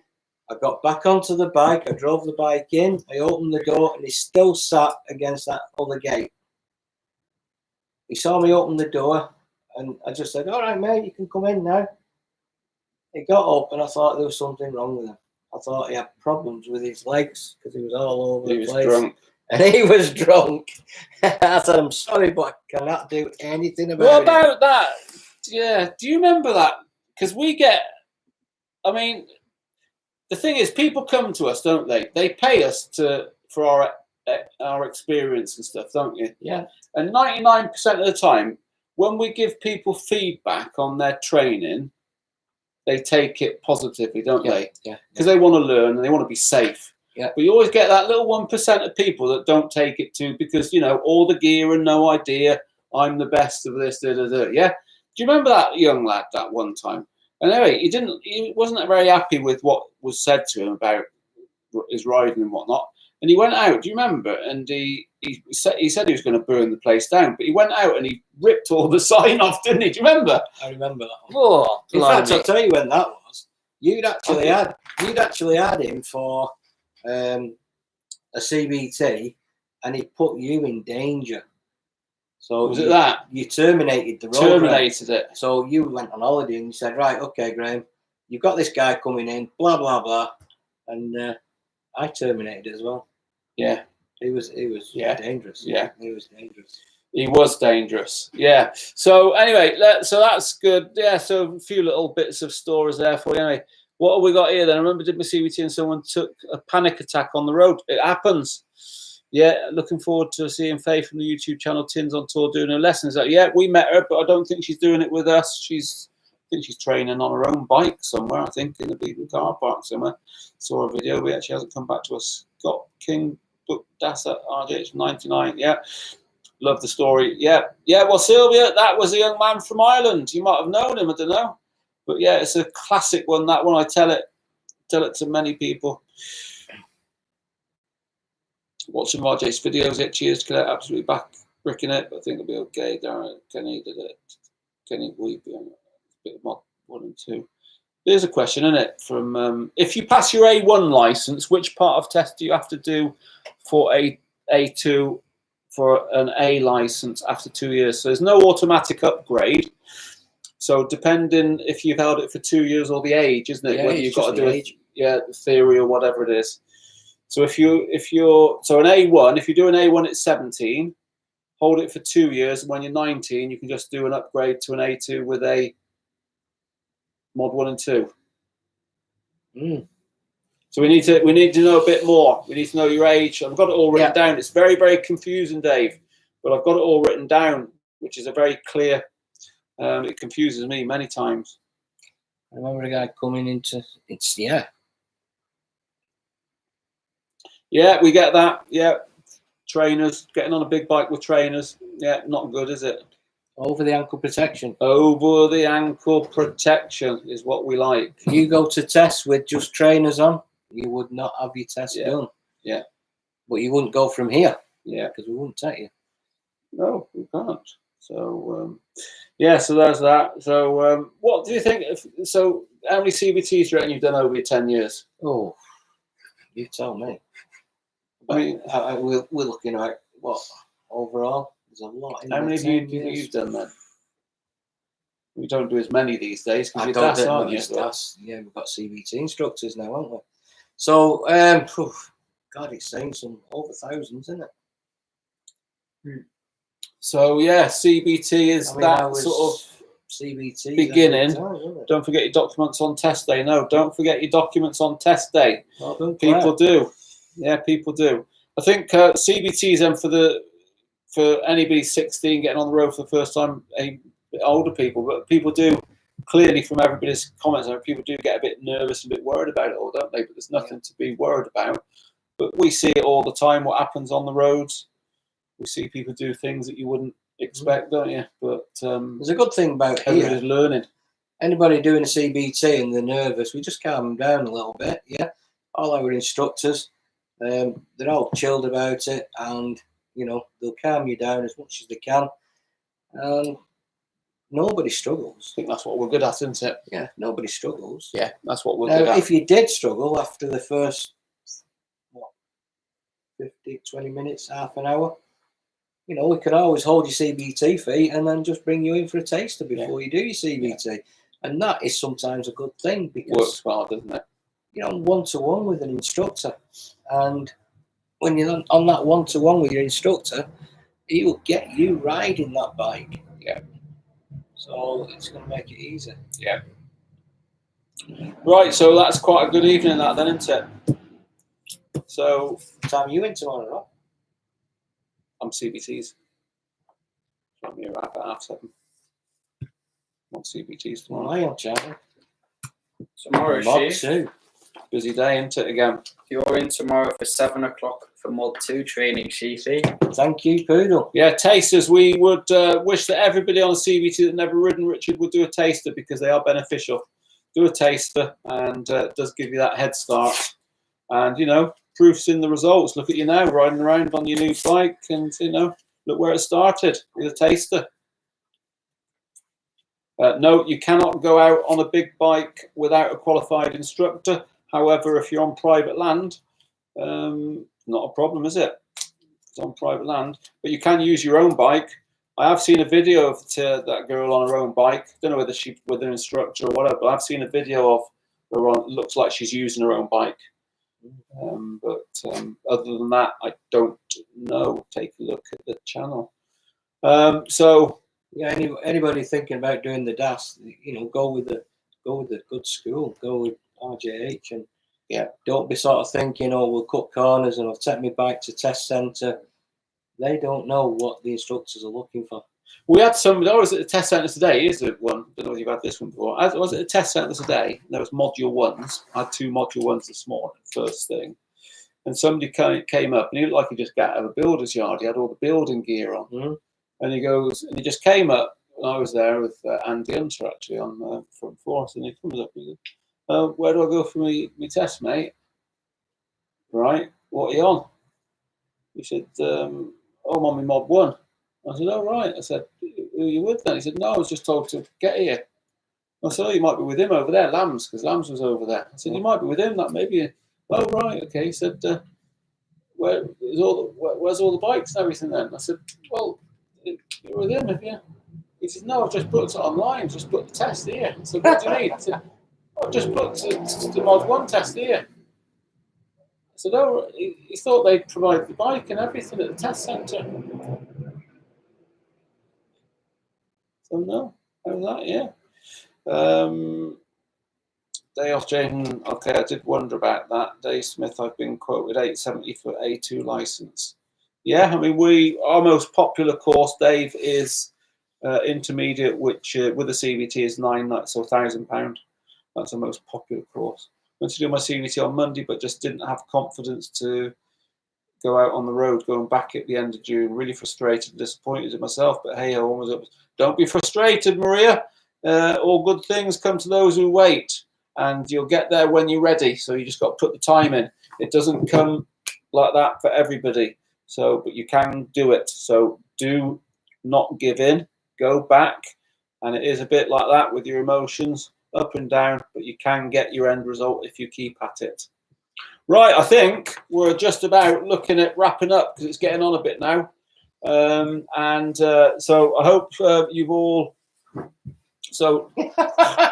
I got back onto the bike. I drove the bike in. I opened the door, and he still sat against that other gate. He saw me open the door, and I just said, all right, mate, you can come in now. He got up, and I thought there was something wrong with him. I thought he had problems with his legs because he was all over the place. Drunk. And he was drunk. I said, I'm sorry, but I cannot do anything about it. What about that? Yeah. Do you remember that? Because we get, I mean, the thing is, people come to us, don't they? They pay us for our experience and stuff, don't you? Yeah. And 99% of the time, when we give people feedback on their training, they take it positively, don't they? Yeah. Because they want to learn and they want to be safe. Yeah. But you always get that little 1% of people that don't take it too because, all the gear and no idea, I'm the best of this, yeah? Do you remember that young lad that one time? And anyway, he wasn't very happy with what was said to him about his riding and whatnot. And he went out, do you remember? And he said he was going to burn the place down, but he went out and he ripped all the sign off, didn't he? Do you remember? I remember that one. Oh, in fact, I'll tell you when that was. You'd actually had him for a CBT, and he put you in danger. So was it that? You terminated the road. Terminated it. So you went on holiday and you said, right, okay, Graham, you've got this guy coming in, blah, blah, blah. And I terminated it as well. Yeah. He was dangerous. Yeah. He was dangerous. He was dangerous. Yeah. So anyway, so that's good. Yeah. So a few little bits of stories there for you. Anyway, what have we got here then? I remember did my CBT and someone took a panic attack on the road. It happens. Yeah. Looking forward to seeing Faye from the YouTube channel Tins on Tour doing her lessons. Yeah, we met her, but I don't think she's doing it with us. I think she's training on her own bike somewhere. I think in the Beacon car park somewhere. Saw a video, but she hasn't come back to us. Got King Book Dassa RJH 99. Yeah. Love the story. Yeah. Well, Sylvia, that was a young man from Ireland. You might have known him. I don't know. But yeah, it's a classic one. That one, I tell it to many people. Watching RJ's videos, cheers to absolutely back bricking it, but I think it'll be okay. Darren, Kenny did it. Kenny Weeby on a bit of mod 1 and 2. There's a question, isn't it? From if you pass your A1 license, which part of test do you have to do for A2 for an A license after 2 years? So there's no automatic upgrade. So depending if you've held it for 2 years or the age, isn't it? Yeah, whether you've got to do the theory or whatever it is. So if you're so an A1, if you do an A1 at 17, hold it for 2 years, and when you're 19, you can just do an upgrade to an A2 with a mod 1 and 2. So we need to know a bit more. We need to know your age. I've got it all written down. It's very, very confusing, Dave, but I've got it all written down, which is a very clear. It confuses me many times. I remember a guy coming into Yeah, we get that. Yeah, trainers getting on a big bike with trainers. Yeah, not good, is it? Over the ankle protection. Over the ankle protection is what we like. If you go to tests with just trainers on, you would not have your test done. Yeah. But you wouldn't go from here. Yeah. Because we wouldn't take you. No, we can't. So, so there's that. So, what do you think? So, how many CBTs do you reckon you've done over your 10 years? Oh, you tell me. I mean, we're looking at what overall? There's a lot. How many have you've done then? We don't do as many these days. I don't do aren't you? Yeah, we've got CBT instructors now, haven't we? So, God, it's saying some over thousands, isn't it? So yeah, CBT is that sort of CBT beginning. Don't forget your documents on test day. No, don't forget your documents on test day. Well done, people do. Yeah, people do. I think CBTs then for anybody 16 getting on the road for the first time, older people, but people do clearly from everybody's comments, people do get a bit nervous, a bit worried about it all, don't they? But there's nothing to be worried about. But we see it all the time, what happens on the roads. We see people do things that you wouldn't expect, don't you? But there's a good thing about everybody's here. learning. Anybody doing a CBT and they're nervous, we just calm them down a little bit. Yeah, all our instructors, they're all chilled about it, and you know they'll calm you down as much as they can, and nobody struggles. I think that's what we're good at, isn't it? Yeah, nobody struggles. Yeah, that's what we're now, good at. If you did struggle after the first 50, 20 minutes, half an hour, you know, we can always hold your CBT fee and then just bring you in for a taster before you do your CBT. Yeah. And that is sometimes a good thing because works well, doesn't it? You're on one-to-one with an instructor, and when you're on that one-to-one with your instructor, he will get you riding that bike. Yeah. So it's going to make it easier. Yeah. Right, so that's quite a good evening, that then, isn't it? So, what time are you in tomorrow? I'm CBTs. I'm here at 7:30. On CBTs tomorrow. I am, Charlie. Tomorrow, Mod Chief. 2. Busy day, isn't it, again? You're in tomorrow for 7 o'clock for Mod 2 training, Chiefy. Thank you, Poodle. Yeah, tasters. We would wish that everybody on the CBT that never ridden Richard would do a taster because they are beneficial. Do a taster, and it does give you that head start. And, you know, proof's in the results. Look at you now, riding around on your new bike, and, you know, look where it started with a taster. No, you cannot go out on a big bike without a qualified instructor. However, if you're on private land, not a problem, is it? It's on private land, but you can use your own bike. I have seen a video of that girl on her own bike. Don't know whether she's with an instructor or whatever, but I've seen a video of her on. It looks like she's using her own bike. But other than that, I don't know. Take a look at the channel. So. Yeah, anybody thinking about doing the DAS, you know, go with the good school, go with RJH, and yeah, don't be sort of thinking, oh, we'll cut corners and I'll take my bike to test centre. They don't know what the instructors are looking for. We had somebody. I was at the test centre today. Is it one? I don't know if you've had this one before. I was at the test centre today. There was module 1s. I had 2 module 1s this morning, first thing, and somebody came up and he looked like he just got out of a builder's yard. He had all the building gear on. Mm-hmm. And he goes, and he just came up, and I was there with Andy Hunter actually on front force, and he comes up and he goes, where do I go for my test, mate? Right, what are you on? He said, I'm on my mod 1. I said, oh, right. I said, who are you with then? He said, no, I was just told to get here. I said, oh, you might be with him over there, Lambs, because Lambs was over there. I said, you might be with him, that maybe. Oh, right, okay. He said, where's all the bikes and everything then? I said, well, you're with him, have you? He said, no, I've just booked it online, just booked the test here. I said, what do you need? I said, I've just booked the mod 1 test here. I said, oh, he thought they'd provide the bike and everything at the test centre. So no, how's that, yeah. Day off, Jaden. Okay, I did wonder about that. Dave Smith, I've been quoted $870 for A2 licence. Yeah, I mean, our most popular course, Dave, is intermediate, which with the CVT is so £1,000. That's the most popular course. I went to do my CVT on Monday, but just didn't have confidence to go out on the road, going back at the end of June. Really frustrated and disappointed in myself, but hey, don't be frustrated, Maria. All good things come to those who wait, and you'll get there when you're ready. So you just got to put the time in. It doesn't come like that for everybody. So, but you can do it. So do not give in. Go back, and it is a bit like that with your emotions, up and down. But you can get your end result if you keep at it. Right, I think we're just about looking at wrapping up because it's getting on a bit now. So I hope you've all. So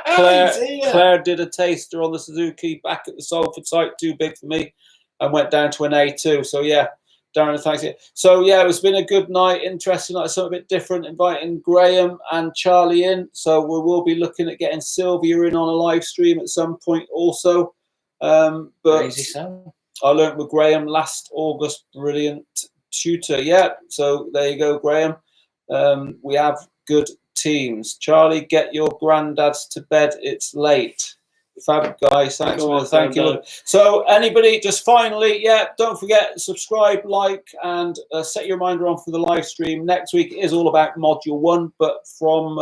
Claire did a taster on the Suzuki back at the Salford site, too big for me, and went down to an A2. So yeah, Darren, thanks. So yeah, it's been a good night, interesting, like something a bit different, inviting Graham and Charlie in. So we will be looking at getting Sylvia in on a live stream at some point also. But Crazy Sam. I learnt with Graham last August. Brilliant tutor. Yeah, so there you go, Graham. We have good teams. Charlie, get your granddads to bed. It's late. Fab, guys. Thanks for thank you. So anybody, just finally, yeah, don't forget, subscribe, like, and set your reminder on for the live stream. Next week is all about Module 1, but from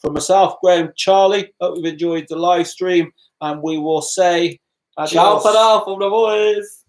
myself, Graham, Charlie, hope you've enjoyed the live stream, and we will say adios. Ciao for now from the boys.